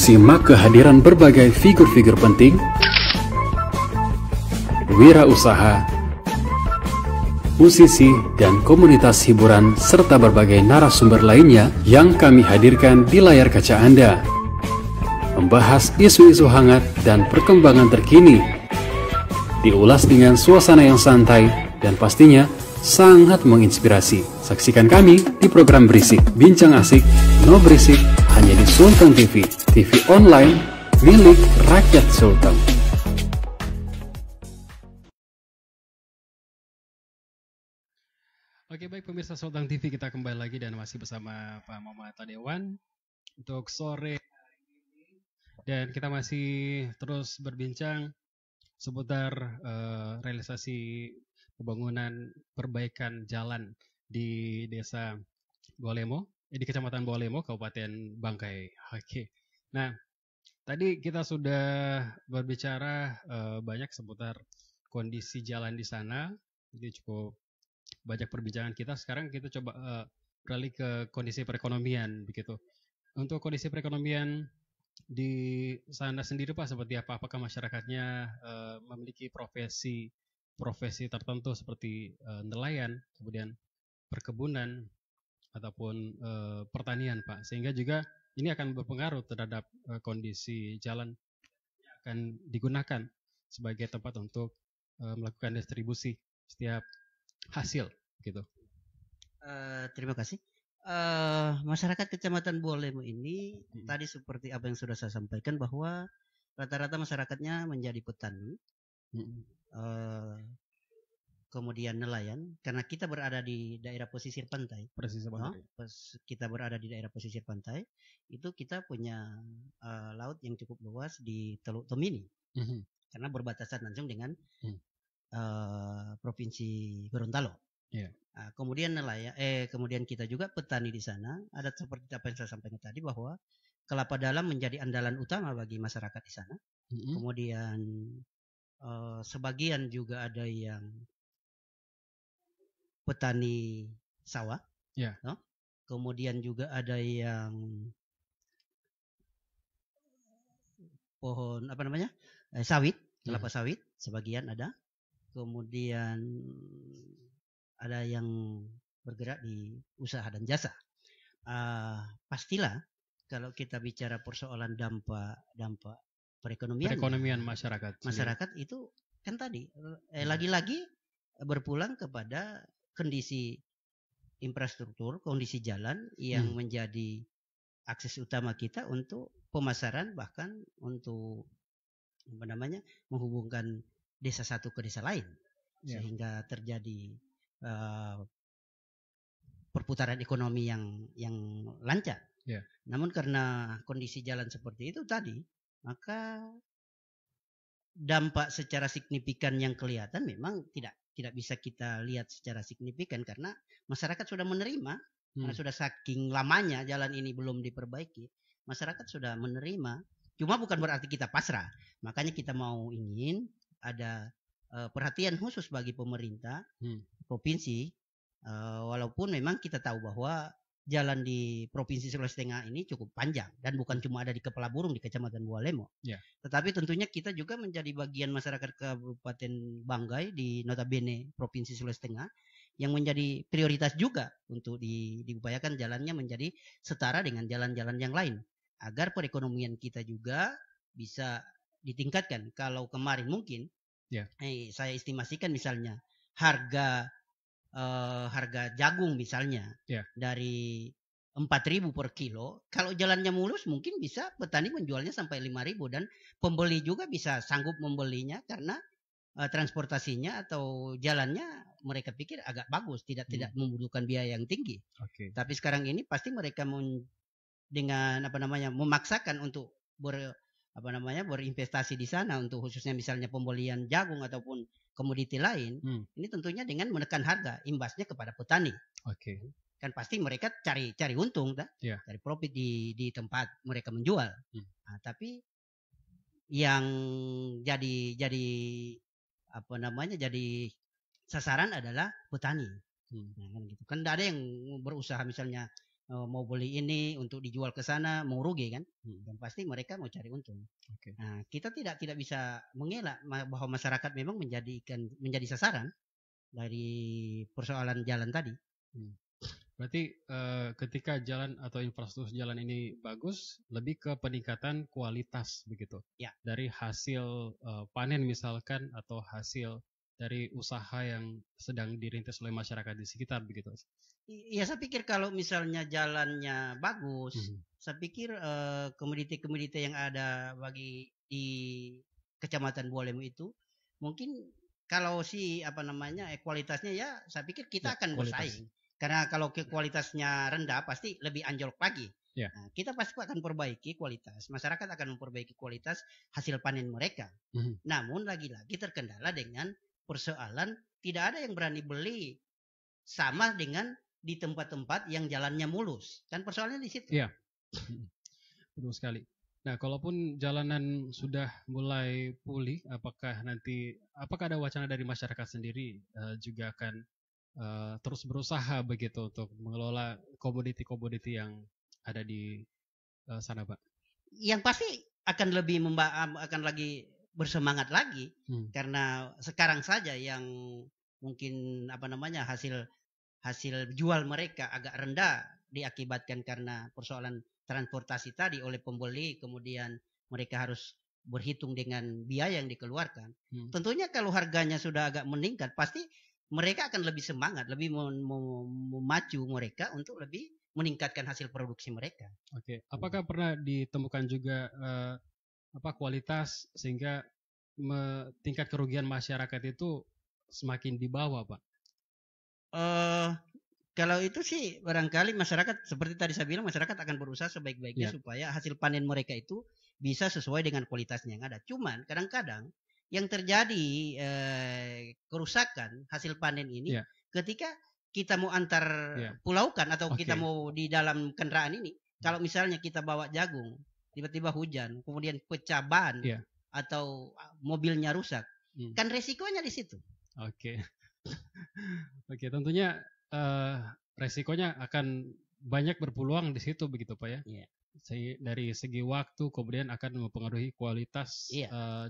Speaker 1: Simak kehadiran berbagai figur-figur penting, wirausaha, musisi, dan komunitas hiburan serta berbagai narasumber lainnya yang kami hadirkan di layar kaca Anda. Membahas isu-isu hangat dan perkembangan terkini. Diulas dengan suasana yang santai dan pastinya sangat menginspirasi. Saksikan kami di program Berisik, Bincang Asik, No Berisik, hanya di Sultan TV, TV online milik rakyat Sultan.
Speaker 2: Oke, baik pemirsa Sultan TV, kita kembali lagi dan masih bersama Pak Muhammad Tadewan untuk sore ini. Dan kita masih terus berbincang seputar realisasi pembangunan perbaikan jalan di Desa Bualemo, di Kecamatan Bualemo, Kabupaten Bangkai. Oke. Nah, tadi kita sudah berbicara banyak seputar kondisi jalan di sana. Jadi cukup banyak perbincangan kita. Sekarang kita coba beralih ke kondisi perekonomian begitu. Untuk kondisi perekonomian di sana sendiri Pak seperti apa? Apakah masyarakatnya memiliki profesi tertentu seperti nelayan, kemudian perkebunan ataupun pertanian Pak, sehingga juga ini akan berpengaruh terhadap kondisi jalan yang akan digunakan sebagai tempat untuk melakukan distribusi setiap hasil gitu.
Speaker 3: Terima kasih. Masyarakat Kecamatan Bualemo ini tadi seperti apa yang sudah saya sampaikan bahwa rata-rata masyarakatnya menjadi petani, kemudian nelayan, karena kita berada di daerah pesisir pantai. Kita berada di daerah pesisir pantai, itu kita punya laut yang cukup luas di Teluk Tomini, karena berbatasan langsung dengan Provinsi Gorontalo.
Speaker 2: Yeah.
Speaker 3: Kemudian kemudian kita juga petani di sana. Ada seperti apa yang saya sampaikan tadi bahwa kelapa dalam menjadi andalan utama bagi masyarakat di sana. Kemudian sebagian juga ada yang petani sawah.
Speaker 2: Yeah.
Speaker 3: No? Kemudian juga ada yang pohon sawit, kelapa sawit, sebagian ada. Kemudian ada yang bergerak di usaha dan jasa. Pastilah kalau kita bicara persoalan dampak perekonomian masyarakat itu kan tadi lagi-lagi berpulang kepada kondisi infrastruktur, kondisi jalan yang menjadi akses utama kita untuk pemasaran, bahkan untuk menghubungkan desa satu ke desa lain, sehingga terjadi perputaran ekonomi yang lancar. Namun karena kondisi jalan seperti itu tadi, maka dampak secara signifikan yang kelihatan memang tidak bisa kita lihat secara signifikan karena masyarakat sudah menerima, karena sudah saking lamanya jalan ini belum diperbaiki, masyarakat sudah menerima. Cuma bukan berarti kita pasrah, makanya kita ingin ada perhatian khusus bagi pemerintah provinsi, walaupun memang kita tahu bahwa jalan di Provinsi Sulawesi Tengah ini cukup panjang dan bukan cuma ada di Kepala Burung di Kecamatan Bualemo. Tetapi tentunya kita juga menjadi bagian masyarakat Kabupaten Banggai di notabene Provinsi Sulawesi Tengah yang menjadi prioritas juga untuk diupayakan jalannya menjadi setara dengan jalan-jalan yang lain agar perekonomian kita juga bisa ditingkatkan. Kalau kemarin mungkin saya estimasikan misalnya harga jagung misalnya dari 4.000 per kilo, kalau jalannya mulus mungkin bisa petani menjualnya sampai 5.000 dan pembeli juga bisa sanggup membelinya karena transportasinya atau jalannya mereka pikir agak bagus, tidak membutuhkan biaya yang tinggi. Tapi sekarang ini pasti mereka dengan memaksakan untuk berinvestasi di sana untuk khususnya misalnya pembelian jagung ataupun komoditi lain. Ini tentunya dengan menekan harga, imbasnya kepada petani. Kan pasti mereka cari untung, cari profit di tempat mereka menjual. Tapi yang jadi sasaran adalah petani. Kan gitu. Kan ada yang berusaha misalnya mau beli ini untuk dijual ke sana, mau rugi kan? Dan pasti mereka mau cari untung.
Speaker 2: Okay.
Speaker 3: Nah, kita tidak bisa mengelak bahwa masyarakat memang menjadi sasaran dari persoalan jalan tadi.
Speaker 2: Berarti ketika jalan atau infrastruktur jalan ini bagus, lebih ke peningkatan kualitas begitu.
Speaker 3: Ya.
Speaker 2: Dari hasil panen misalkan atau hasil dari usaha yang sedang dirintis oleh masyarakat di sekitar begitu.
Speaker 3: Iya, saya pikir kalau misalnya jalannya bagus, saya pikir komoditi-komoditi yang ada di Kecamatan Bualemo itu mungkin kalau kualitasnya ya saya pikir kita akan bersaing. Karena kalau kualitasnya rendah pasti lebih anjlok lagi.
Speaker 2: Yeah.
Speaker 3: Nah, kita pasti akan perbaiki kualitas. Masyarakat akan memperbaiki kualitas hasil panen mereka. Namun lagi-lagi terkendala dengan persoalan tidak ada yang berani beli sama dengan di tempat-tempat yang jalannya mulus. Kan persoalannya di situ.
Speaker 2: Iya. Betul sekali. Nah, kalaupun jalanan sudah mulai pulih, apakah ada wacana dari masyarakat sendiri juga akan terus berusaha begitu untuk mengelola komoditi-komoditi yang ada di sana, Pak?
Speaker 3: Yang pasti akan lagi bersemangat lagi karena sekarang saja yang mungkin hasil jual mereka agak rendah diakibatkan karena persoalan transportasi tadi oleh pembeli, kemudian mereka harus berhitung dengan biaya yang dikeluarkan. Tentunya kalau harganya sudah agak meningkat, pasti mereka akan lebih semangat, lebih memacu mereka untuk lebih meningkatkan hasil produksi mereka.
Speaker 2: Oke, apakah pernah ditemukan juga kualitas sehingga tingkat kerugian masyarakat itu semakin di bawah, Pak?
Speaker 3: Kalau itu sih barangkali masyarakat seperti tadi saya bilang, masyarakat akan berusaha sebaik-baiknya supaya hasil panen mereka itu bisa sesuai dengan kualitasnya yang ada. Cuman kadang-kadang yang terjadi kerusakan hasil panen ini ketika kita mau antar pulaukan atau kita mau di dalam kendaraan ini, kalau misalnya kita bawa jagung, tiba-tiba hujan, kemudian pecah ban atau mobilnya rusak, kan resikonya di situ.
Speaker 2: Oke, tentunya resikonya akan banyak berpeluang di situ begitu, Pak ya?
Speaker 3: Iya.
Speaker 2: Dari segi waktu kemudian akan mempengaruhi kualitas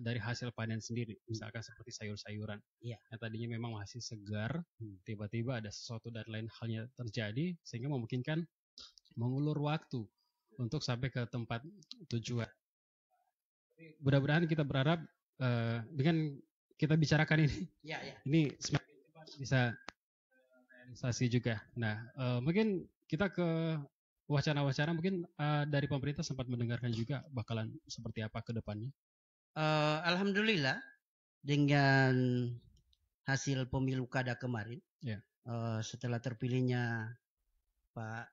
Speaker 2: dari hasil panen sendiri, misalkan seperti sayur-sayuran yang tadinya memang masih segar, tiba-tiba ada sesuatu dan lain halnya terjadi sehingga memungkinkan mengulur waktu untuk sampai ke tempat tujuan. Mudah-mudahan kita berharap dengan kita bicarakan ini semakin cepat bisa realisasi juga. Nah, mungkin kita ke wacana-wacana mungkin dari pemerintah sempat mendengarkan juga bakalan seperti apa ke depannya.
Speaker 3: Alhamdulillah dengan hasil pemilu kada kemarin, setelah terpilihnya Pak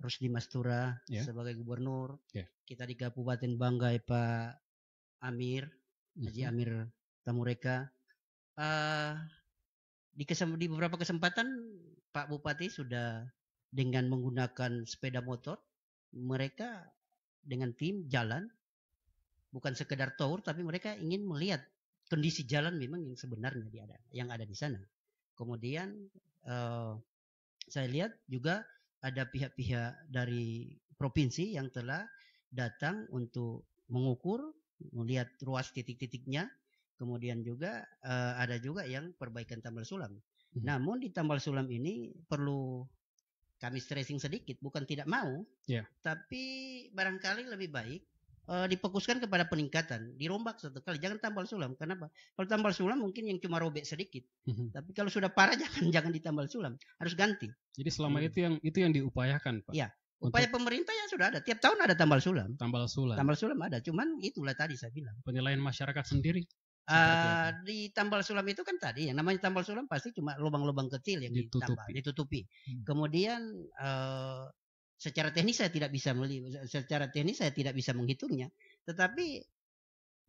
Speaker 3: Rusdi Mastura sebagai gubernur, kita di Kabupaten Banggai Pak Amir, Haji Amir Tamureka, di beberapa kesempatan Pak Bupati sudah dengan menggunakan sepeda motor, mereka dengan tim jalan, bukan sekedar tour, tapi mereka ingin melihat kondisi jalan memang yang sebenarnya yang ada di sana. Kemudian saya lihat juga ada pihak-pihak dari provinsi yang telah datang untuk mengukur, melihat ruas titik-titiknya. Kemudian juga ada juga yang perbaikan tambal sulam. Namun di tambal sulam ini perlu kami stressing sedikit, bukan tidak mau, tapi barangkali lebih baik difokuskan kepada peningkatan, dirombak satu kali, jangan tambal sulam. Kenapa? Kalau tambal sulam mungkin yang cuma robek sedikit, tapi kalau sudah parah jangan ditambal sulam, harus ganti.
Speaker 2: Jadi selama itu yang diupayakan, Pak.
Speaker 3: Iya, upaya pemerintah ya sudah ada, tiap tahun ada tambal sulam.
Speaker 2: Tambal sulam
Speaker 3: ada, cuman itulah tadi saya bilang.
Speaker 2: Penilaian masyarakat sendiri.
Speaker 3: Di tambal sulam itu kan tadi yang namanya tambal sulam pasti cuma lubang-lubang kecil yang ditutupi. Kemudian secara teknis saya tidak bisa menghitungnya. Tetapi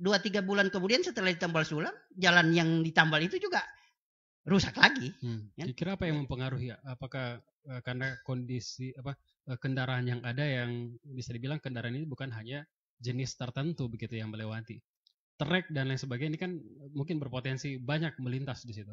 Speaker 3: 2-3 bulan kemudian setelah ditambal sulam, jalan yang ditambal itu juga rusak lagi.
Speaker 2: Kira apa yang mempengaruhi? Apakah karena kondisi kendaraan yang ada yang bisa dibilang kendaraan ini bukan hanya jenis tertentu begitu yang melewati? Trek dan lain sebagainya ini kan mungkin berpotensi banyak melintas di situ.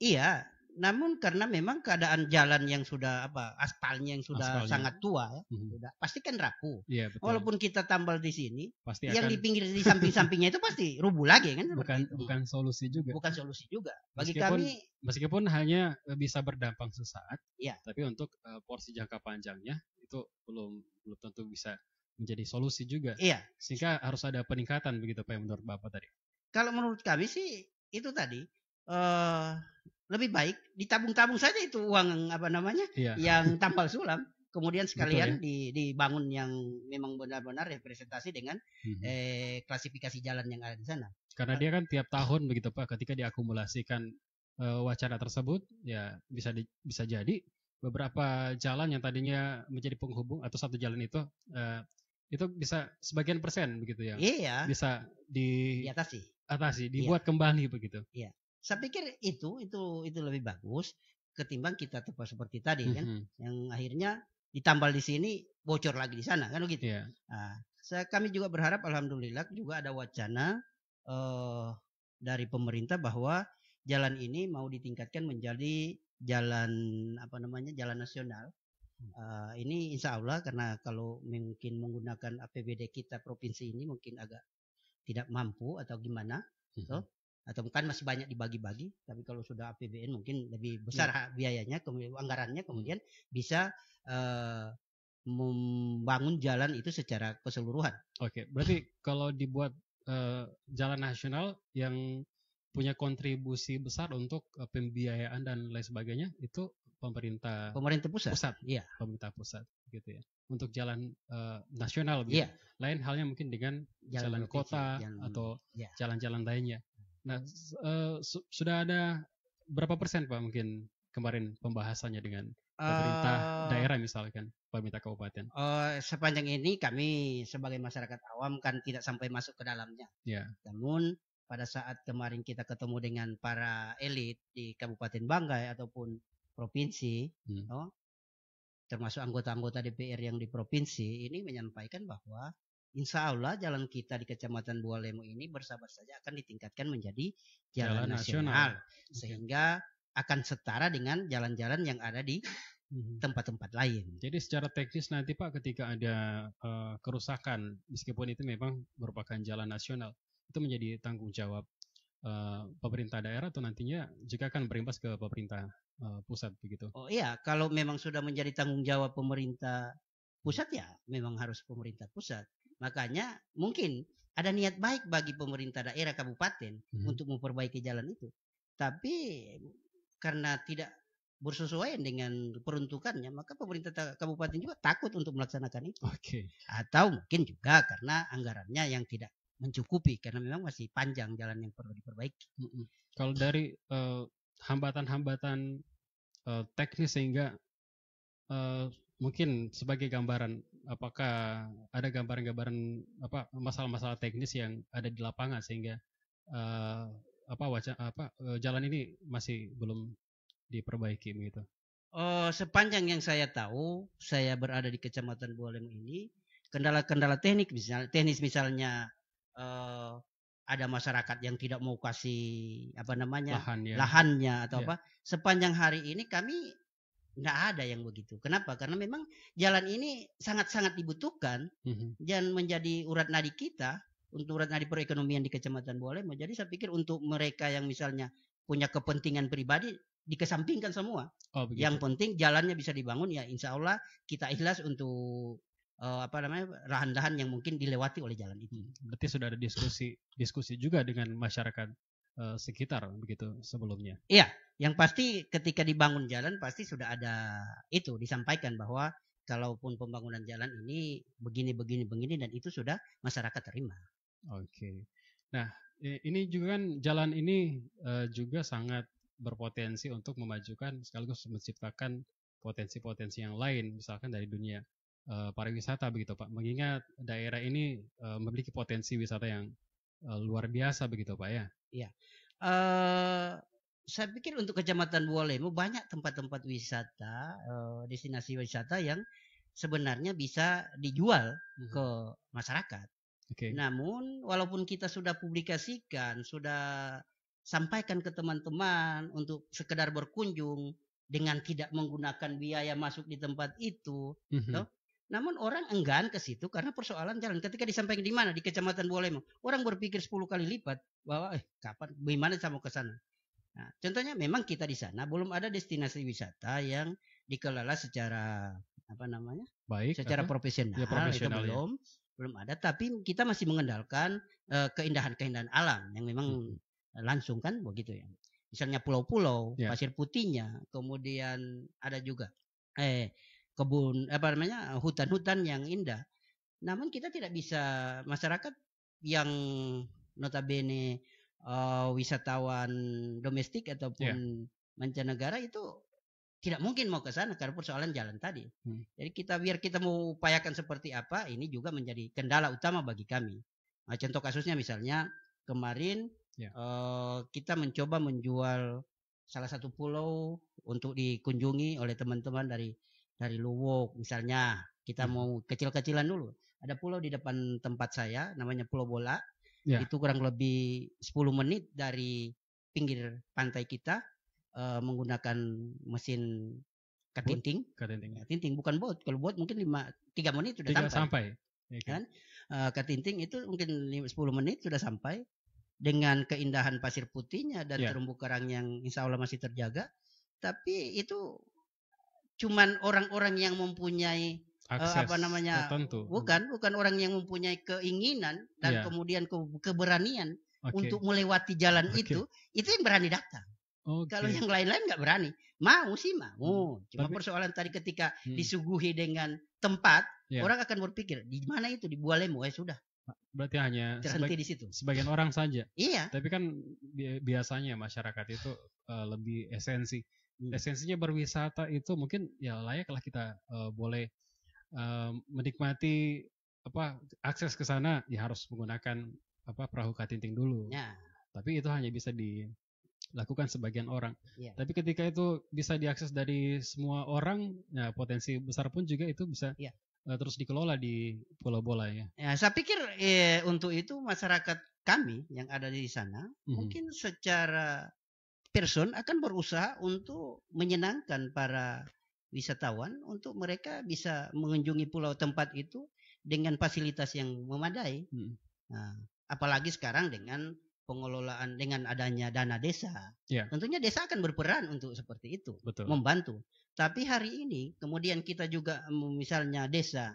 Speaker 3: Iya, namun karena memang keadaan jalan yang sudah aspalnya yang sudah sangat tua ya, sudah pasti kan rapuh.
Speaker 2: Iya, betul.
Speaker 3: Walaupun kita tambal di sini,
Speaker 2: pasti
Speaker 3: yang
Speaker 2: akan,
Speaker 3: di pinggir di samping-sampingnya itu pasti rubuh lagi kan?
Speaker 2: Bukan solusi juga.
Speaker 3: Bukan solusi juga. Bagi kami,
Speaker 2: meskipun hanya bisa berdampak sesaat,
Speaker 3: ya.
Speaker 2: Tapi untuk porsi jangka panjangnya itu belum tentu bisa menjadi solusi juga.
Speaker 3: Iya.
Speaker 2: Sehingga harus ada peningkatan begitu Pak menurut Bapak tadi.
Speaker 3: Kalau menurut kami sih itu tadi lebih baik ditabung-tabung saja itu uang yang tambal sulam, kemudian sekalian betul, ya? Dibangun yang memang benar-benar representasi dengan klasifikasi jalan yang ada di sana.
Speaker 2: Karena dia kan tiap tahun begitu Pak, ketika diakumulasikan wacana tersebut ya bisa jadi beberapa jalan yang tadinya menjadi penghubung atau satu jalan itu bisa sebagian persen begitu ya.
Speaker 3: Iya.
Speaker 2: Bisa diatasi, dibuat kembali begitu.
Speaker 3: Iya. Saya pikir itu lebih bagus ketimbang kita seperti tadi kan, yang akhirnya ditambal di sini bocor lagi di sana kan begitu.
Speaker 2: Yeah.
Speaker 3: Nah, kami juga berharap alhamdulillah juga ada wacana dari pemerintah bahwa jalan ini mau ditingkatkan menjadi jalan jalan nasional. Ini insya Allah karena kalau mungkin menggunakan APBD kita provinsi ini mungkin agak tidak mampu atau gimana, atau kan masih banyak dibagi-bagi, tapi kalau sudah APBN mungkin lebih besar biayanya, anggarannya, kemudian bisa membangun jalan itu secara keseluruhan.
Speaker 2: Oke, berarti kalau dibuat jalan nasional yang punya kontribusi besar untuk pembiayaan dan lain sebagainya itu pemerintah pusat.
Speaker 3: Iya.
Speaker 2: Pemerintah pusat gitu ya. Untuk jalan nasional gitu.
Speaker 3: Iya.
Speaker 2: Lain halnya mungkin dengan jalan kota atau jalan-jalan lainnya. Nah, sudah ada berapa persen Pak mungkin kemarin pembahasannya dengan pemerintah daerah misalkan, pemerintah kabupaten?
Speaker 3: Sepanjang ini kami sebagai masyarakat awam kan tidak sampai masuk ke dalamnya.
Speaker 2: Yeah.
Speaker 3: Namun pada saat kemarin kita ketemu dengan para elit di Kabupaten Banggai ataupun provinsi, termasuk anggota-anggota DPR yang di provinsi ini menyampaikan bahwa insya Allah jalan kita di Kecamatan Bualemo ini bersabar saja akan ditingkatkan menjadi jalan nasional. Sehingga akan setara dengan jalan-jalan yang ada di tempat-tempat lain.
Speaker 2: Jadi secara teknis nanti Pak ketika ada kerusakan, meskipun itu memang merupakan jalan nasional, itu menjadi tanggung jawab pemerintah daerah atau nantinya juga akan berimbas ke pemerintah pusat begitu?
Speaker 3: Oh iya, kalau memang sudah menjadi tanggung jawab pemerintah pusat ya memang harus pemerintah pusat. Makanya mungkin ada niat baik bagi pemerintah daerah kabupaten untuk memperbaiki jalan itu. Tapi karena tidak bersesuaian dengan peruntukannya, maka pemerintah kabupaten juga takut untuk melaksanakan itu. Atau mungkin juga karena anggarannya yang tidak mencukupi, karena memang masih panjang jalan yang perlu diperbaiki.
Speaker 2: Kalau dari hambatan-hambatan teknis sehingga mungkin sebagai gambaran, apakah ada gambaran-gambaran masalah-masalah teknis yang ada di lapangan sehingga jalan ini masih belum diperbaiki begitu?
Speaker 3: Sepanjang yang saya tahu, saya berada di Kecamatan Bualemo ini, kendala-kendala teknis misalnya ada masyarakat yang tidak mau kasih lahannya atau apa. Sepanjang hari ini kami nggak ada yang begitu. Kenapa? Karena memang jalan ini sangat-sangat dibutuhkan dan menjadi urat nadi kita untuk urat nadi perekonomian di Kecamatan Bualemo. Jadi saya pikir untuk mereka yang misalnya punya kepentingan pribadi dikesampingkan semua. Yang penting jalannya bisa dibangun ya, insya Allah kita ikhlas untuk lahan-lahan yang mungkin dilewati oleh jalan itu.
Speaker 2: Berarti sudah ada diskusi juga dengan masyarakat sekitar begitu sebelumnya.
Speaker 3: Iya, yang pasti ketika dibangun jalan pasti sudah ada itu disampaikan bahwa kalaupun pembangunan jalan ini begini dan itu sudah masyarakat terima.
Speaker 2: Oke. Nah, ini juga kan jalan ini juga sangat berpotensi untuk memajukan sekaligus menciptakan potensi-potensi yang lain, misalkan dari dunia pariwisata begitu Pak. Mengingat daerah ini memiliki potensi wisata yang luar biasa begitu Pak ya.
Speaker 3: Iya. Saya pikir untuk Kecamatan Bualemo banyak tempat-tempat wisata, destinasi wisata yang sebenarnya bisa dijual ke masyarakat. Namun walaupun kita sudah publikasikan, sudah sampaikan ke teman-teman untuk sekedar berkunjung dengan tidak menggunakan biaya masuk di tempat itu. Toh. Namun orang enggan ke situ karena persoalan jalan. Ketika disampaikan di mana? Di Kecamatan Bualemo. Orang berpikir 10 kali lipat bahwa kapan, bagaimana saya mau ke sana. Nah, contohnya memang kita di sana belum ada destinasi wisata yang dikelola secara
Speaker 2: baik,
Speaker 3: secara profesional, itu belum ada. Tapi kita masih mengandalkan keindahan-keindahan alam yang memang langsung kan begitu ya. Misalnya pulau-pulau, pasir putihnya, kemudian ada juga kebun hutan-hutan yang indah. Namun kita tidak bisa, masyarakat yang notabene wisatawan domestik ataupun mancanegara itu tidak mungkin mau ke sana karena persoalan jalan tadi. Jadi biar kita mau upayakan seperti apa, ini juga menjadi kendala utama bagi kami. Nah, contoh kasusnya misalnya kemarin kita mencoba menjual salah satu pulau untuk dikunjungi oleh teman-teman dari Luwuk misalnya. Kita mau kecil-kecilan dulu. Ada pulau di depan tempat saya namanya Pulau Bola. Itu kurang lebih 10 menit dari pinggir pantai kita menggunakan mesin katinting. Katinting bukan bot. Kalau bot mungkin 3 menit sudah sampai. Kan? Katinting itu mungkin 10 menit sudah sampai dengan keindahan pasir putihnya dan terumbu karang yang insya Allah masih terjaga. Tapi itu cuman orang-orang yang mempunyai akses tertentu. Bukan orang yang mempunyai keinginan dan kemudian keberanian untuk melewati jalan itu yang berani datang. Kalau yang lain-lain nggak berani. Mau sih mau. Cuma persoalan tadi ketika disuguhi dengan tempat, orang akan berpikir di mana itu, di Bualemo, sudah.
Speaker 2: Berarti hanya
Speaker 3: terhenti di situ.
Speaker 2: Sebagian orang saja.
Speaker 3: Iya.
Speaker 2: Tapi kan biasanya masyarakat itu lebih esensinya berwisata itu mungkin ya layaklah kita boleh menikmati akses ke sana ya harus menggunakan perahu katinting dulu. Tapi itu hanya bisa dilakukan sebagian orang. Tapi ketika itu bisa diakses dari semua orang, ya potensi besar pun juga itu bisa terus dikelola di Pulau Bola ya.
Speaker 3: Saya pikir untuk itu masyarakat kami yang ada di sana mungkin secara person akan berusaha untuk menyenangkan para wisatawan untuk mereka bisa mengunjungi pulau tempat itu dengan fasilitas yang memadai. Nah, apalagi sekarang dengan pengelolaan dengan adanya dana desa. Tentunya desa akan berperan untuk seperti itu.
Speaker 2: Betul.
Speaker 3: Membantu. Tapi hari ini kemudian kita juga misalnya desa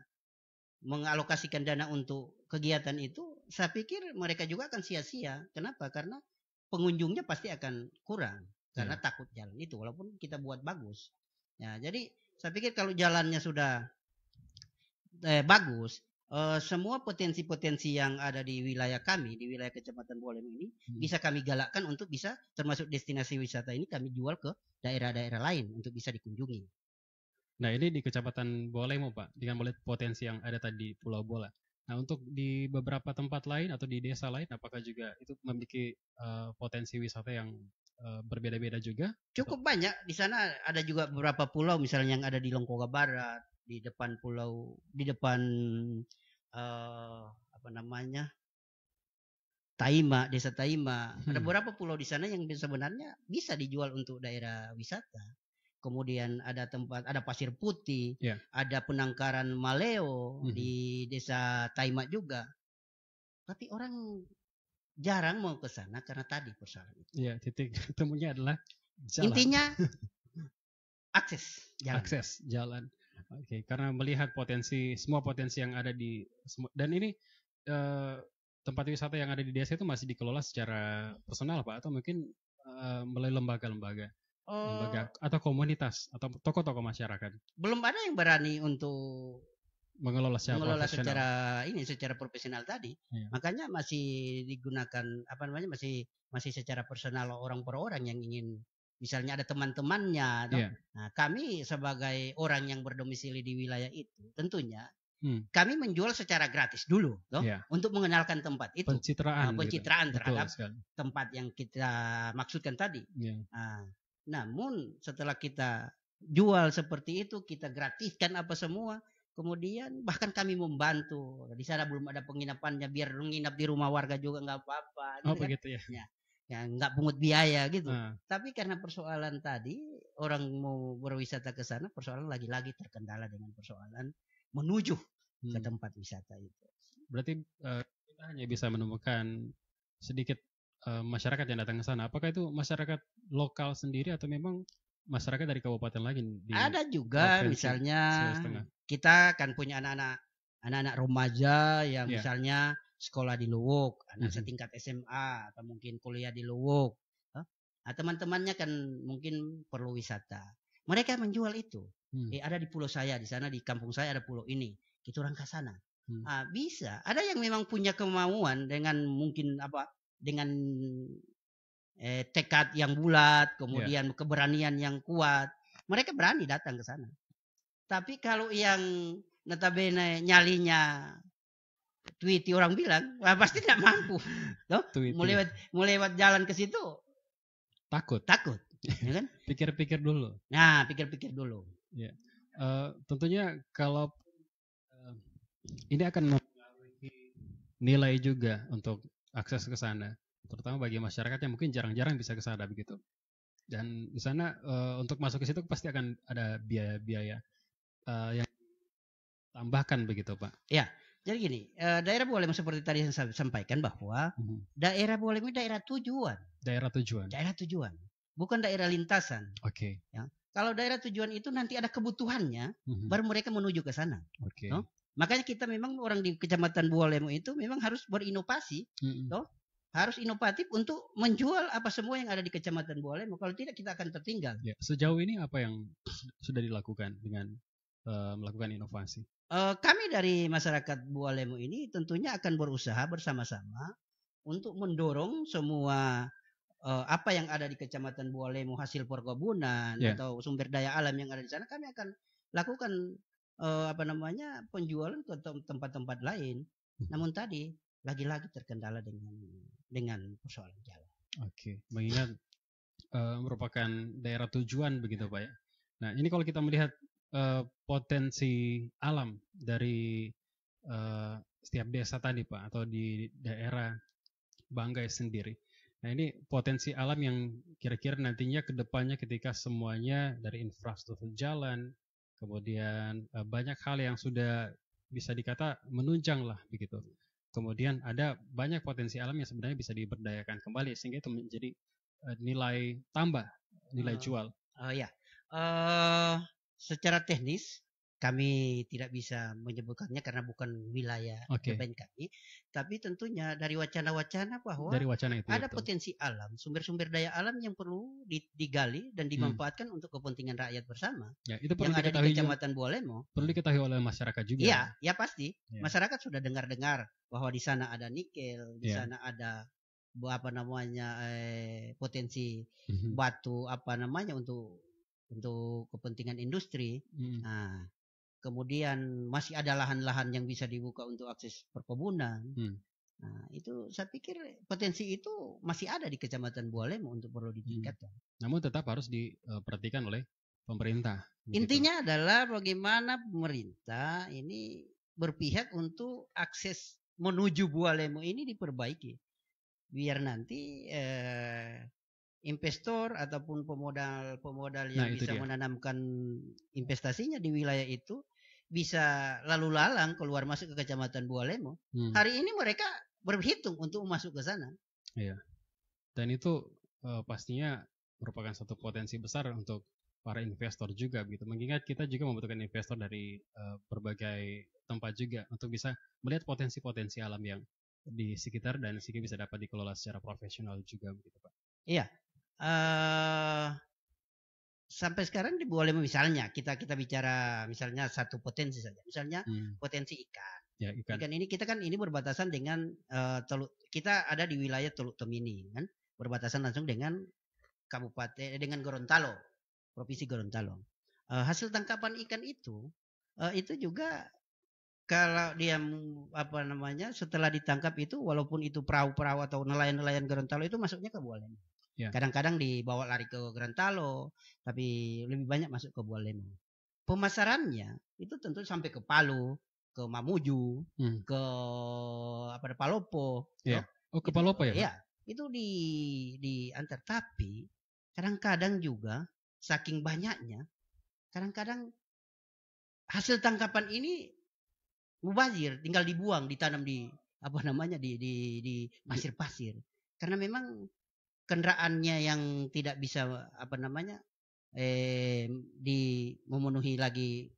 Speaker 3: mengalokasikan dana untuk kegiatan itu, saya pikir mereka juga akan sia-sia. Kenapa? Karena pengunjungnya pasti akan kurang karena takut jalan itu walaupun kita buat bagus. Ya, jadi saya pikir kalau jalannya sudah bagus, semua potensi-potensi yang ada di wilayah kami, di wilayah Kecamatan Bualemo ini bisa kami galakkan untuk bisa termasuk destinasi wisata ini kami jual ke daerah-daerah lain untuk bisa dikunjungi.
Speaker 2: Nah, ini di Kecamatan Bualemo, Pak, dengan potensi yang ada tadi Pulau Bola. Nah, untuk di beberapa tempat lain atau di desa lain, apakah juga itu memiliki potensi wisata yang berbeda-beda juga?
Speaker 3: Cukup banyak. Di sana ada juga beberapa pulau, misalnya yang ada di Lengkoga Barat, di depan Taima, Desa Taima. Ada beberapa pulau di sana yang sebenarnya bisa dijual untuk daerah wisata. Kemudian ada pasir putih, ada penangkaran maleo di Desa Taima juga. Tapi orang jarang mau ke sana karena tadi persoalan itu.
Speaker 2: Iya, titik temunya adalah jalan.
Speaker 3: Intinya akses
Speaker 2: jalan. Oke, karena melihat semua potensi yang ada dan ini tempat wisata yang ada di desa itu masih dikelola secara personal, Pak, atau mungkin melalui lembaga-lembaga atau komunitas atau tokoh-tokoh masyarakat.
Speaker 3: Belum ada yang berani untuk
Speaker 2: mengelola
Speaker 3: secara profesional tadi. Makanya masih digunakan masih secara personal orang per orang yang ingin, misalnya ada teman-temannya. Nah, kami sebagai orang yang berdomisili di wilayah itu tentunya kami menjual secara gratis dulu untuk mengenalkan tempat itu.
Speaker 2: Pencitraan
Speaker 3: terhadap tempat yang kita maksudkan tadi. Namun setelah kita jual seperti itu, kita gratiskan apa semua, kemudian bahkan kami membantu. Di sana belum ada penginapannya, biar menginap di rumah warga juga nggak apa-apa.
Speaker 2: Begitu ya.
Speaker 3: ya nggak pungut biaya gitu. Tapi karena persoalan tadi orang mau berwisata ke sana, persoalan lagi-lagi terkendala dengan persoalan menuju ke tempat wisata itu.
Speaker 2: Berarti kita hanya bisa menemukan sedikit masyarakat yang datang ke sana. Apakah itu masyarakat lokal sendiri atau memang masyarakat dari kabupaten lain?
Speaker 3: Ada juga misalnya kita kan punya anak-anak remaja yang misalnya sekolah di Luwuk, anak setingkat SMA atau mungkin kuliah di Luwuk. Nah, teman-temannya kan mungkin perlu wisata. Mereka menjual itu. Ada di pulau saya, di sana di kampung saya ada pulau ini. Kita orang ke sana. Bisa. Ada yang memang punya kemauan dengan mungkin dengan tekad yang bulat, kemudian keberanian yang kuat. Mereka berani datang ke sana. Tapi kalau yang notabene nyalinya tweet orang bilang, pasti tidak mampu. Mau lewat jalan ke situ takut. Ya kan?
Speaker 2: Pikir-pikir dulu.
Speaker 3: Nah, pikir-pikir dulu.
Speaker 2: Ya. Tentunya kalau ini akan mempengaruhi nilai juga untuk akses ke sana, terutama bagi masyarakat yang mungkin jarang-jarang bisa ke sana begitu. Dan di sana untuk masuk ke situ pasti akan ada biaya-biaya yang tambahkan begitu, Pak.
Speaker 3: Ya. Jadi gini, daerah Bualemo seperti tadi yang saya sampaikan bahwa daerah Bualemo daerah tujuan.
Speaker 2: Daerah tujuan.
Speaker 3: Bukan daerah lintasan.
Speaker 2: Oke.
Speaker 3: Ya. Kalau daerah tujuan itu nanti ada kebutuhannya, baru mereka menuju ke sana.
Speaker 2: Oke.
Speaker 3: Makanya kita memang orang di Kecamatan Bualemo itu memang harus berinovasi, harus inovatif untuk menjual apa semua yang ada di Kecamatan Bualemo. Kalau tidak kita akan tertinggal.
Speaker 2: Ya. Sejauh ini apa yang sudah dilakukan dengan melakukan inovasi?
Speaker 3: Kami dari masyarakat Bualemo ini tentunya akan berusaha bersama-sama untuk mendorong semua apa yang ada di Kecamatan Bualemo, hasil perkebunan atau sumber daya alam yang ada di sana, kami akan lakukan penjualan ke tempat-tempat lain. Namun tadi lagi-lagi terkendala dengan persoalan jalan.
Speaker 2: Oke, mengingat merupakan daerah tujuan begitu Pak ya. Nah ini kalau kita melihat potensi alam dari setiap desa tadi Pak, atau di daerah Banggai sendiri. Nah ini potensi alam yang kira-kira nantinya ke depannya ketika semuanya dari infrastruktur jalan, kemudian banyak hal yang sudah bisa dikata menunjang lah begitu. Kemudian ada banyak potensi alam yang sebenarnya bisa diberdayakan kembali sehingga itu menjadi nilai tambah, nilai jual.
Speaker 3: Secara teknis kami tidak bisa menyebutkannya karena bukan wilayah domain kami. Tapi tentunya dari wacana-wacana bahwa ada potensi alam, sumber-sumber daya alam yang perlu digali dan dimanfaatkan untuk kepentingan rakyat bersama.
Speaker 2: Ya, itu perlu
Speaker 3: yang ada di Kecamatan Bualemo.
Speaker 2: Perlu diketahui oleh masyarakat juga.
Speaker 3: Iya, ya pasti. Ya. Masyarakat sudah dengar-dengar bahwa di sana ada nikel, di sana ada potensi batu untuk kepentingan industri. Nah, kemudian masih ada lahan-lahan yang bisa dibuka untuk akses perkebunan. Nah, itu saya pikir potensi itu masih ada di Kecamatan Bualemo untuk perlu ditingkatkan.
Speaker 2: Namun tetap harus diperhatikan oleh pemerintah.
Speaker 3: Intinya adalah bagaimana pemerintah ini berpihak untuk akses menuju Bualemo ini diperbaiki. Biar nanti investor ataupun pemodal yang bisa menanamkan investasinya di wilayah itu bisa lalu lalang keluar masuk ke Kecamatan Bualemo. Hari ini mereka berhitung untuk masuk ke sana.
Speaker 2: Iya. Dan itu pastinya merupakan satu potensi besar untuk para investor juga begitu. Mengingat kita juga membutuhkan investor dari berbagai tempat juga untuk bisa melihat potensi-potensi alam yang di sekitar dan sehingga bisa dapat dikelola secara profesional juga begitu Pak.
Speaker 3: Iya. Sampai sekarang di Bualemo misalnya kita bicara misalnya satu potensi saja, misalnya potensi ikan.
Speaker 2: Ya,
Speaker 3: ikan ini kita kan ini berbatasan dengan kita ada di wilayah Teluk Tomini kan, berbatasan langsung dengan dengan Gorontalo, provinsi Gorontalo. Hasil tangkapan ikan itu juga kalau dia setelah ditangkap itu walaupun itu perahu-perahu atau nelayan-nelayan Gorontalo itu masuknya ke Bualemo. Ya. Kadang-kadang dibawa lari ke Gorontalo, tapi lebih banyak masuk ke Bualemo. Pemasarannya itu tentu sampai ke Palu, ke Mamuju, ke Palopo.
Speaker 2: Ya. Oh, ke Palopo ya?
Speaker 3: Iya, itu diantar. Tapi kadang-kadang juga saking banyaknya, kadang-kadang hasil tangkapan ini mubazir, tinggal dibuang, ditanam di di pasir-pasir. Karena memang kendaraannya yang tidak bisa memenuhi lagi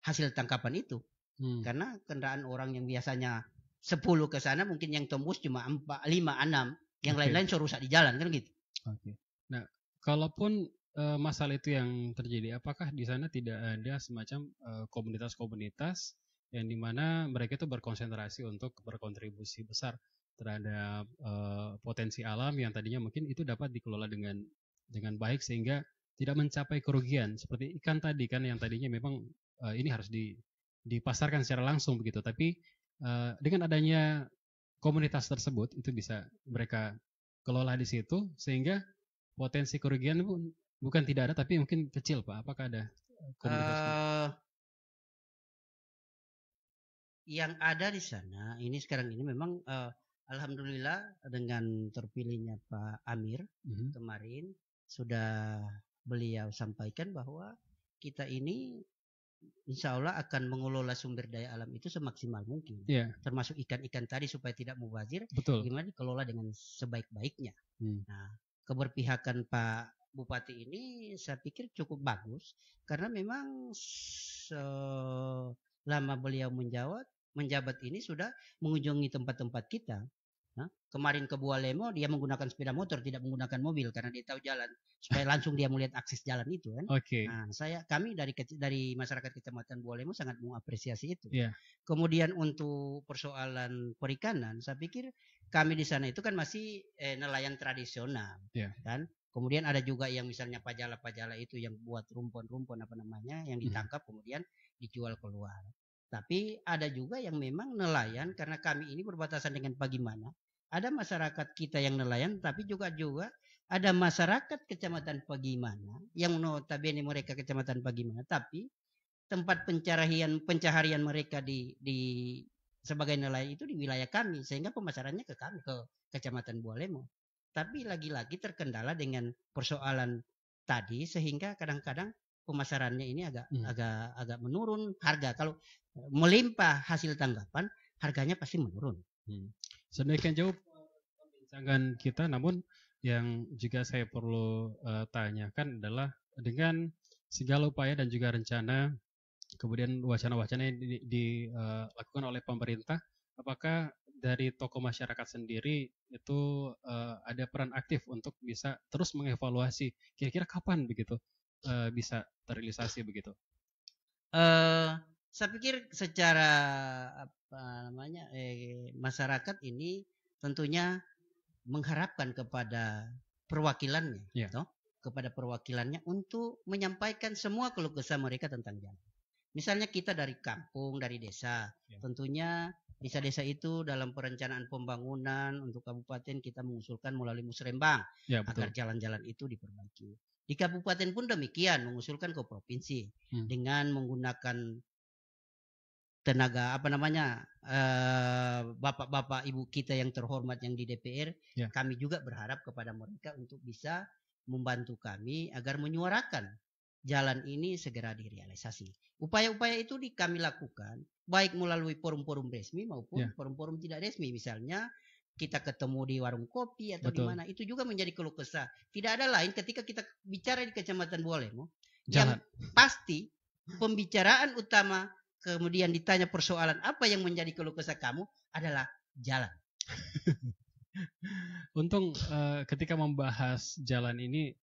Speaker 3: hasil tangkapan itu. Karena kendaraan orang yang biasanya 10 ke sana mungkin yang tembus cuma 4, 5, 6, yang lain-lain so rusak di jalan kan gitu.
Speaker 2: Nah, kalaupun masalah itu yang terjadi, apakah di sana tidak ada semacam komunitas-komunitas yang dimana mereka itu berkonsentrasi untuk berkontribusi besar terhadap potensi alam yang tadinya mungkin itu dapat dikelola dengan baik sehingga tidak mencapai kerugian, seperti ikan tadi kan yang tadinya memang ini harus dipasarkan secara langsung begitu, tapi dengan adanya komunitas tersebut itu bisa mereka kelola di situ sehingga potensi kerugian pun bukan tidak ada tapi mungkin kecil, Pak. Apakah ada komunitas?
Speaker 3: Yang ada di sana ini sekarang ini memang alhamdulillah dengan terpilihnya Pak Amir kemarin sudah beliau sampaikan bahwa kita ini insya Allah akan mengelola sumber daya alam itu semaksimal mungkin, termasuk ikan-ikan tadi supaya tidak mubazir.
Speaker 2: Betul.
Speaker 3: Gimana dikelola dengan sebaik-baiknya. Nah, keberpihakan Pak Bupati ini saya pikir cukup bagus karena memang selama beliau menjabat ini sudah mengunjungi tempat-tempat kita. Nah, kemarin ke Bualemo dia menggunakan sepeda motor, tidak menggunakan mobil karena dia tahu jalan supaya langsung dia melihat akses jalan itu kan. Nah, kami dari masyarakat Kecamatan Bualemo sangat mengapresiasi itu. Kemudian untuk persoalan perikanan, saya pikir kami di sana itu kan masih nelayan tradisional, kan. Kemudian ada juga yang misalnya pajala-pajala itu yang buat rumpun-rumpun yang ditangkap kemudian dijual keluar. Tapi ada juga yang memang nelayan karena kami ini berbatasan dengan Pagimana. Ada masyarakat kita yang nelayan tapi juga ada masyarakat Kecamatan Pagimana yang notabene mereka Kecamatan Pagimana tapi tempat pencaharian mereka di sebagai nelayan itu di wilayah kami sehingga pemasarannya ke kami ke Kecamatan Bualemo. Tapi lagi-lagi terkendala dengan persoalan tadi sehingga kadang-kadang pemasarannya ini agak menurun harga. Kalau melimpah hasil tangkapan, harganya pasti menurun.
Speaker 2: Sedemikian jauh perbincangan kita, namun yang juga saya perlu tanyakan adalah dengan segala upaya dan juga rencana, kemudian wacana-wacana yang dilakukan oleh pemerintah, apakah dari tokoh masyarakat sendiri itu ada peran aktif untuk bisa terus mengevaluasi kira-kira kapan begitu bisa terrealisasi begitu?
Speaker 3: Saya pikir secara masyarakat ini tentunya mengharapkan kepada perwakilannya, kepada perwakilannya untuk menyampaikan semua keluh kesah mereka tentang jalan. Misalnya kita dari kampung, dari desa, tentunya desa-desa itu dalam perencanaan pembangunan untuk kabupaten kita mengusulkan melalui Musrembang agar jalan-jalan itu diperbaiki. Di kabupaten pun demikian mengusulkan ke provinsi dengan menggunakan tenaga bapak-bapak ibu kita yang terhormat yang di DPR, kami juga berharap kepada mereka untuk bisa membantu kami agar menyuarakan jalan ini segera direalisasi. Upaya-upaya itu kami lakukan baik melalui forum-forum resmi maupun forum-forum tidak resmi. Misalnya kita ketemu di warung kopi atau di mana, itu juga menjadi keluh kesah. Tidak ada lain ketika kita bicara di Kecamatan Bualemo, yang pasti pembicaraan utama kemudian ditanya persoalan apa yang menjadi keluh kesah kamu adalah jalan.
Speaker 2: Untung ketika membahas jalan ini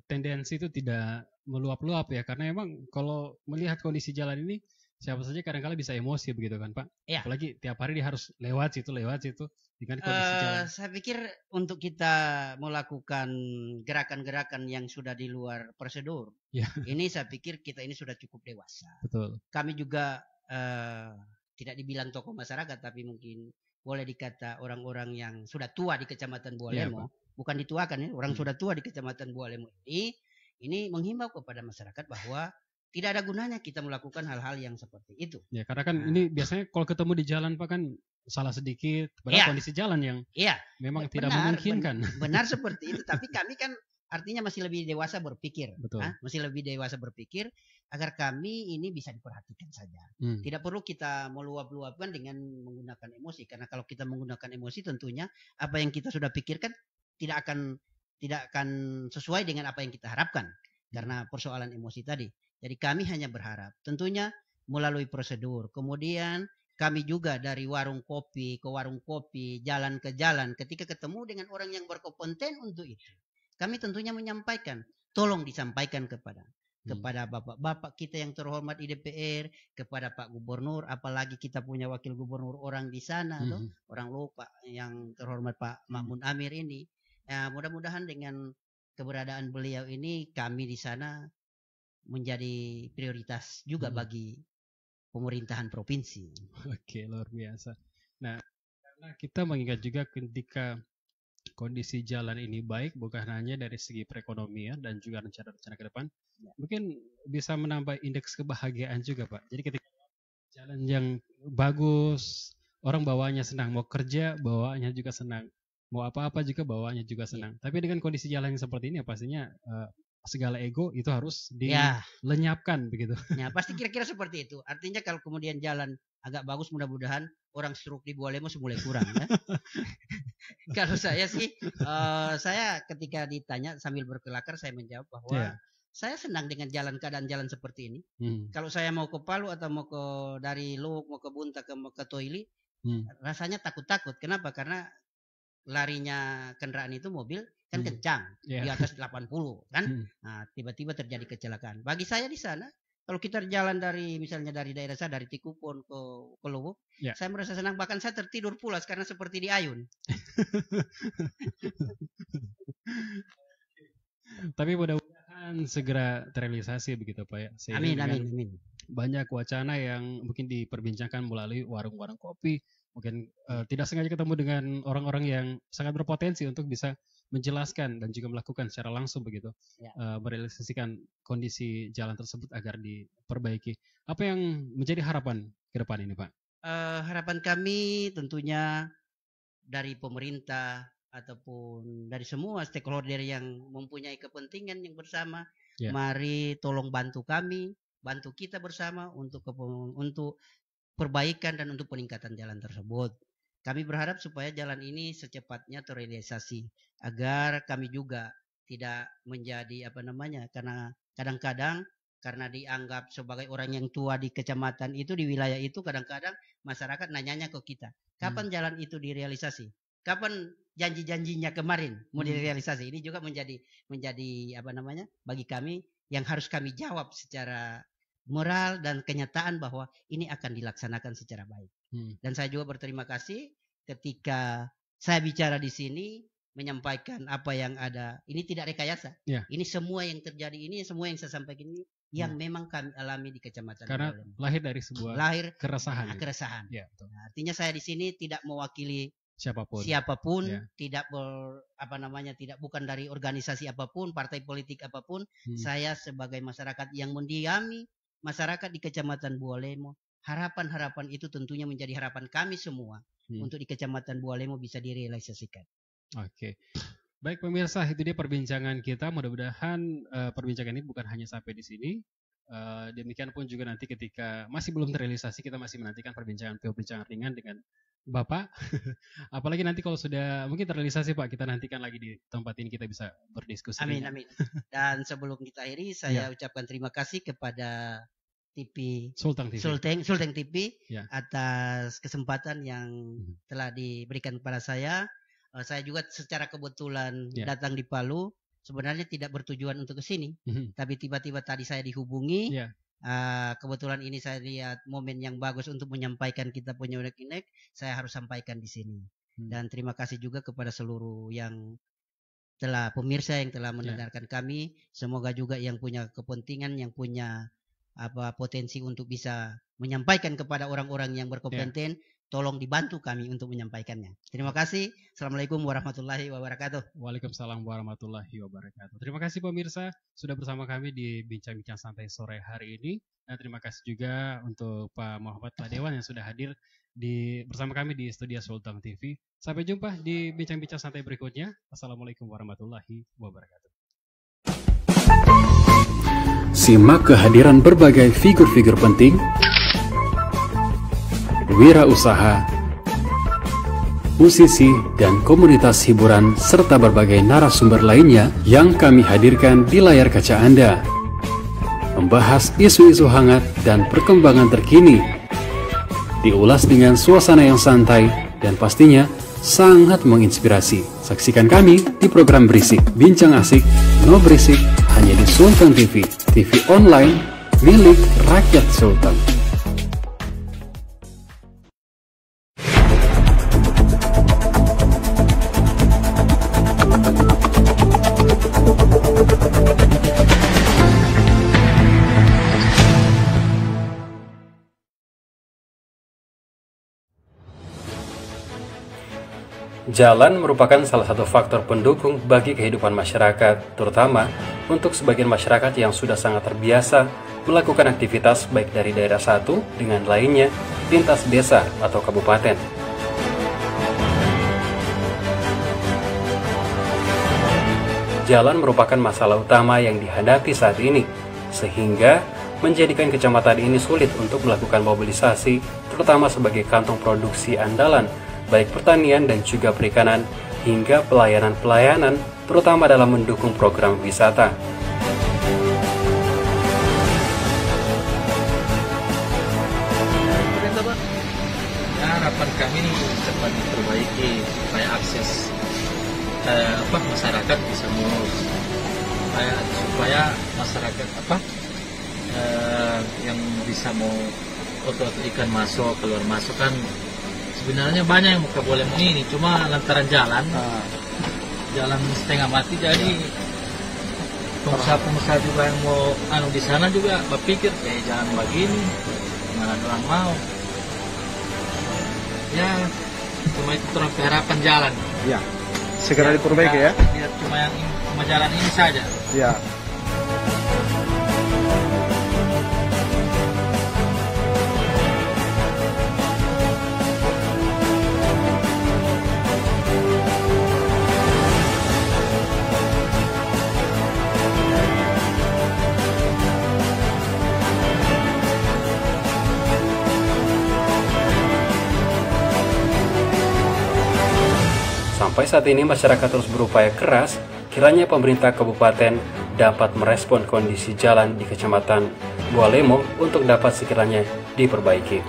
Speaker 2: tendensi itu tidak meluap-luap ya, karena memang kalau melihat kondisi jalan ini siapa saja kadang-kala bisa emosi begitu kan Pak. Apalagi tiap hari dia harus lewat situ dengan kondisi jalan.
Speaker 3: Saya pikir untuk kita melakukan gerakan-gerakan yang sudah di luar prosedur, ini saya pikir kita ini sudah cukup dewasa.
Speaker 2: Betul.
Speaker 3: Kami juga tidak dibilang tokoh masyarakat, tapi mungkin boleh dikata orang-orang yang sudah tua di Kecamatan Bualemo, bukan dituakan ya, orang sudah tua di Kecamatan Bualemo ini menghimbau kepada masyarakat bahwa tidak ada gunanya kita melakukan hal-hal yang seperti itu.
Speaker 2: Ya, karena kan ini biasanya kalau ketemu di jalan Pak kan salah sedikit, padahal kondisi jalan yang memang tidak memungkinkan.
Speaker 3: Benar seperti itu, tapi kami kan artinya masih lebih dewasa berpikir. Masih lebih dewasa berpikir agar kami ini bisa diperhatikan saja. Tidak perlu kita meluap-luapkan dengan menggunakan emosi, karena kalau kita menggunakan emosi tentunya apa yang kita sudah pikirkan tidak akan sesuai dengan apa yang kita harapkan karena persoalan emosi tadi. Jadi kami hanya berharap tentunya melalui prosedur. Kemudian kami juga dari warung kopi ke warung kopi, jalan ke jalan, ketika ketemu dengan orang yang berkompeten untuk itu, kami tentunya menyampaikan, tolong disampaikan kepada bapak-bapak kita yang terhormat di DPR, kepada Pak Gubernur, apalagi kita punya wakil gubernur orang di sana, orang lupa yang terhormat Pak Mahmud Amir ini. Ya, mudah-mudahan dengan keberadaan beliau ini kami di sana menjadi prioritas juga bagi pemerintahan provinsi.
Speaker 2: Oke, luar biasa. Nah, karena kita mengingat juga ketika kondisi jalan ini baik bukan hanya dari segi perekonomian dan juga rencana-rencana ke depan, mungkin bisa menambah indeks kebahagiaan juga, Pak. Jadi ketika jalan yang bagus, orang bawaannya senang, mau kerja bawaannya juga senang, mau apa-apa juga bawaannya juga senang. Tapi dengan kondisi jalan yang seperti ini pastinya segala ego itu harus dilenyapkan begitu.
Speaker 3: Ya, pasti kira-kira seperti itu. Artinya kalau kemudian jalan agak bagus, mudah-mudahan orang stroke di Bualemo mulai kurang ya. Kalau saya sih, saya ketika ditanya sambil berkelakar saya menjawab bahwa saya senang dengan keadaan jalan seperti ini. Kalau saya mau ke Palu atau mau ke dari Luwuk mau ke Bunta mau ke Toili, rasanya takut-takut. Kenapa? Karena larinya kendaraan itu mobil kan kencang di atas 80 kan. Nah, tiba-tiba terjadi kecelakaan. Bagi saya di sana kalau kita jalan dari misalnya dari daerah saya dari Tikupon ke Luwuk, saya merasa senang, bahkan saya tertidur pulas karena seperti di Ayun.
Speaker 2: Tapi mudah-mudahan segera terrealisasi begitu Pak ya.
Speaker 3: Amin.
Speaker 2: Banyak wacana yang mungkin diperbincangkan melalui warung-warung kopi, mungkin tidak sengaja ketemu dengan orang-orang yang sangat berpotensi untuk bisa menjelaskan dan juga melakukan secara langsung begitu, merealisasikan kondisi jalan tersebut agar diperbaiki. Apa yang menjadi harapan ke depan ini Pak?
Speaker 3: Harapan kami tentunya dari pemerintah ataupun dari semua stakeholder yang mempunyai kepentingan yang bersama, mari tolong bantu kami, bantu kita bersama untuk perbaikan dan untuk peningkatan jalan tersebut. Kami berharap supaya jalan ini secepatnya terrealisasi agar kami juga tidak menjadi karena kadang-kadang karena dianggap sebagai orang yang tua di kecamatan itu, di wilayah itu, kadang-kadang masyarakat nanyanya ke kita, kapan jalan itu direalisasi? Kapan janji-janjinya kemarin mau direalisasi? Ini juga menjadi bagi kami yang harus kami jawab secara moral dan kenyataan bahwa ini akan dilaksanakan secara baik. Dan saya juga berterima kasih ketika saya bicara di sini menyampaikan apa yang ada. Ini tidak rekayasa. Ini semua yang terjadi ini, semua yang saya sampaikan ini yang memang kami alami di kecamatan.
Speaker 2: Karena lahir dari sebuah keresahan.
Speaker 3: Keresahan. Artinya saya di sini tidak mewakili siapapun, tidak bukan dari organisasi apapun, partai politik apapun. Saya sebagai masyarakat yang mendiami masyarakat di Kecamatan Bualemo, harapan-harapan itu tentunya menjadi harapan kami semua untuk di Kecamatan Bualemo bisa direalisasikan.
Speaker 2: Oke. Baik pemirsa, itu dia perbincangan kita. Mudah-mudahan perbincangan ini bukan hanya sampai di sini. Demikian pun juga nanti ketika masih belum terrealisasi, kita masih menantikan perbincangan ringan dengan Bapak. Apalagi nanti kalau sudah mungkin terrealisasi Pak, kita nantikan lagi di tempat ini kita bisa berdiskusi.
Speaker 3: Amin. Dan sebelum kita akhiri, saya ucapkan terima kasih kepada TV Sulteng TV atas kesempatan yang telah diberikan kepada saya. Saya juga secara kebetulan datang di Palu, sebenarnya tidak bertujuan untuk ke sini, tapi tiba-tiba tadi saya dihubungi. Kebetulan ini saya lihat momen yang bagus untuk menyampaikan kita punya unek-unek, saya harus sampaikan di sini. Dan terima kasih juga kepada seluruh pemirsa yang telah mendengarkan kami. Semoga juga yang punya kepentingan, yang punya potensi untuk bisa menyampaikan kepada orang-orang yang berkompeten, tolong dibantu kami untuk menyampaikannya. Terima kasih. Assalamualaikum warahmatullahi wabarakatuh.
Speaker 2: Waalaikumsalam warahmatullahi wabarakatuh. Terima kasih pemirsa sudah bersama kami di Bincang-Bincang Santai sore hari ini. Dan terima kasih juga untuk Pak Muhammad Ladewan yang sudah hadir bersama kami di studio Sultan TV. Sampai jumpa di Bincang-Bincang Santai berikutnya. Assalamualaikum warahmatullahi wabarakatuh.
Speaker 1: Simak kehadiran berbagai figur-figur penting, wirausaha, musisi, dan komunitas hiburan serta berbagai narasumber lainnya yang kami hadirkan di layar kaca Anda. Membahas isu-isu hangat dan perkembangan terkini. Diulas dengan suasana yang santai dan pastinya sangat menginspirasi. Saksikan kami di program Berisik, Bincang Asik, No Berisik, hanya di Sultan TV, TV online milik rakyat Sultan. Jalan merupakan salah satu faktor pendukung bagi kehidupan masyarakat, terutama untuk sebagian masyarakat yang sudah sangat terbiasa melakukan aktivitas baik dari daerah satu dengan lainnya, lintas desa atau kabupaten. Jalan merupakan masalah utama yang dihadapi saat ini, sehingga menjadikan kecamatan ini sulit untuk melakukan mobilisasi, terutama sebagai kantong produksi andalan baik pertanian dan juga perikanan, hingga pelayanan-pelayanan, terutama dalam mendukung program wisata.
Speaker 4: Harapan kami ini cepat diperbaiki supaya akses masyarakat bisa mulus, supaya masyarakat yang bisa mau atau ikan masuk keluar masuk kan. Sebenarnya banyak yang muka boleh ini, cuma lantaran jalan setengah mati, jadi pengusaha juga yang mau di sana juga berpikir jalan begini, mana orang mau. Ya, cuma itu terus harapan jalan.
Speaker 5: Ya, segera diperbaiki ya.
Speaker 4: Cuma jalan ini saja.
Speaker 5: Ya.
Speaker 1: Sampai saat ini masyarakat terus berupaya keras kiranya pemerintah kabupaten dapat merespon kondisi jalan di Kecamatan Bualemo untuk dapat sekiranya diperbaiki.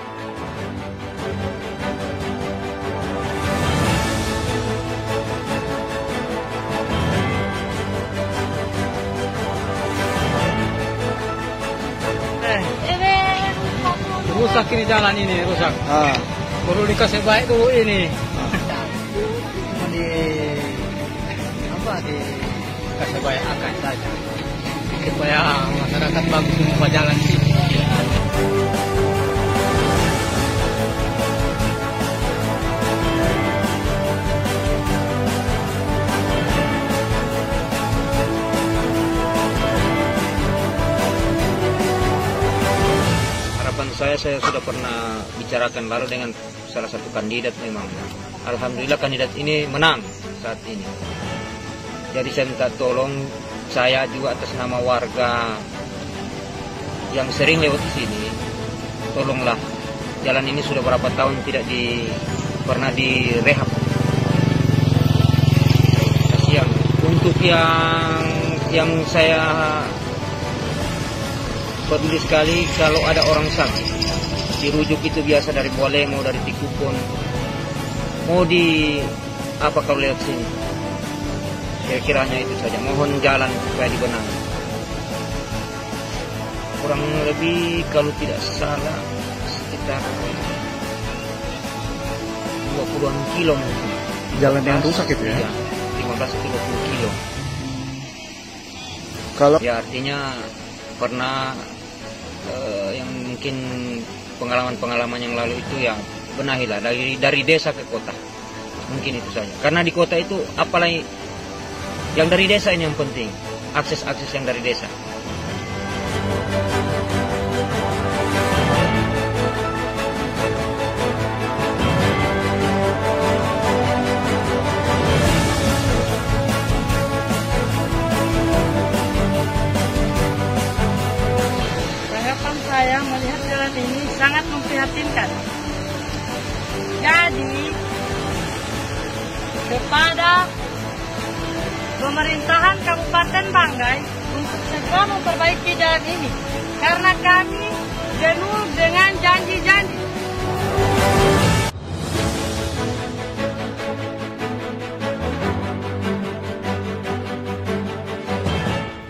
Speaker 4: Rusak ini jalan ini, rusak. Perlu dikasih baik dulu ini. Dikasih baik akan saja supaya masyarakat bagus semua jalan ini.
Speaker 6: Harapan saya sudah pernah bicarakan lalu dengan salah satu kandidat memang. Alhamdulillah kandidat ini menang saat ini. Jadi saya minta tolong, saya juga atas nama warga yang sering lewat di sini, tolonglah, jalan ini sudah berapa tahun tidak pernah direhab. Kasihan. Untuk yang saya peduli sekali, kalau ada orang sakit, dirujuk itu biasa dari Bualemo, dari Tikupon, mau kalau lewat sini. Kira-kiranya itu saja, mohon jalan supaya dibenahi. Kurang lebih kalau tidak salah sekitar 20-an kilo mungkin.
Speaker 5: Jalan yang rusak itu ya?
Speaker 6: 15-20 kilo.
Speaker 5: Kalau
Speaker 6: ya artinya pernah yang mungkin pengalaman yang lalu itu ya benahilah dari desa ke kota. Mungkin itu saja. Karena di kota itu apalagi yang dari desa ini yang penting, akses-akses yang dari desa.
Speaker 7: Tanggapan saya melihat jalan ini sangat memprihatinkan. Jadi kepada pemerintahan Kabupaten Banggai untuk segera memperbaiki jalan ini, karena kami jenuh dengan janji-janji.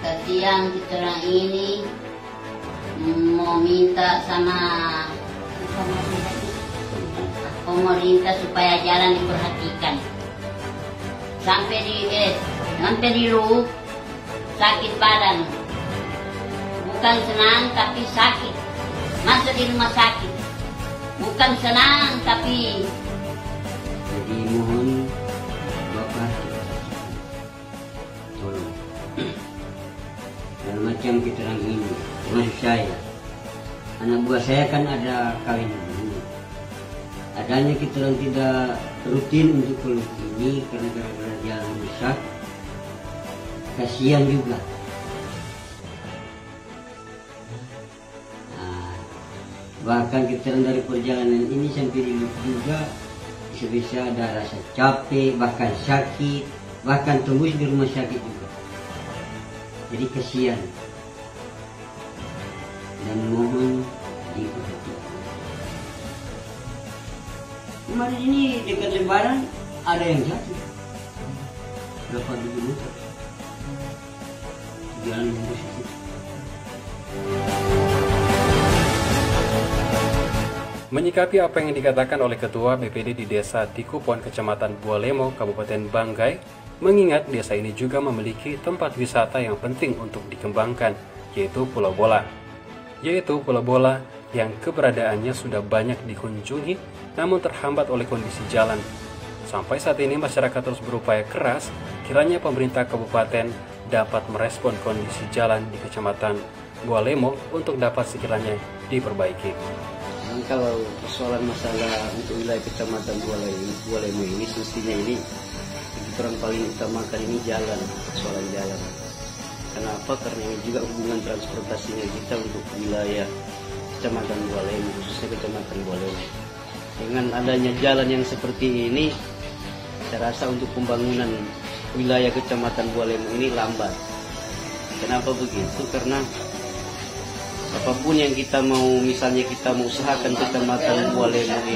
Speaker 8: Kasihan kita ini mau minta sama pemerintah supaya jalan diperhatikan. Sampai di lu sakit badan, bukan senang tapi sakit. Masa di rumah sakit, bukan senang tapi.
Speaker 3: Jadi mohon Bapak tolong dan macam keterangan ini, termasuk saya, anak buah saya kan ada kawin dulu. Adanya keterangan tidak rutin untuk keluar ini karena gara-gara jalan rusak, kasihan juga. Nah, bahkan keterangan dari perjalanan ini sampai di juga bisa ada rasa capek, bahkan sakit, bahkan tembus di rumah sakit juga. Jadi kasihan dan mohon diperhatikan. Kemarin ini dekat Lebaran ada yang jatuh. Berapa ribu meter? Jalan yang rusak.
Speaker 1: Menyikapi apa yang dikatakan oleh Ketua BPD di Desa Tikupon, Kecamatan Bualemo, Kabupaten Banggai, mengingat desa ini juga memiliki tempat wisata yang penting untuk dikembangkan, yaitu Pulau Bola. Yang keberadaannya sudah banyak dikunjungi, namun terhambat oleh kondisi jalan. Sampai saat ini masyarakat terus berupaya keras, kiranya pemerintah kabupaten dapat merespon kondisi jalan di Kecamatan Bualemo untuk dapat sekiranya diperbaiki.
Speaker 3: Kalau persoalan masalah untuk wilayah Kecamatan Bualemo ini, semestinya ini orang paling utamakan ini jalan, persoalan jalan. Kenapa? Karena ini juga hubungan transportasinya kita untuk wilayah Kecamatan Bualemo, khususnya Kecamatan Bualemo. Dengan adanya jalan yang seperti ini, saya rasa untuk pembangunan wilayah Kecamatan Bualemo ini lambat. Kenapa begitu? Karena apapun yang kita mau, misalnya kita mau usahakan Kecamatan Bualemo ini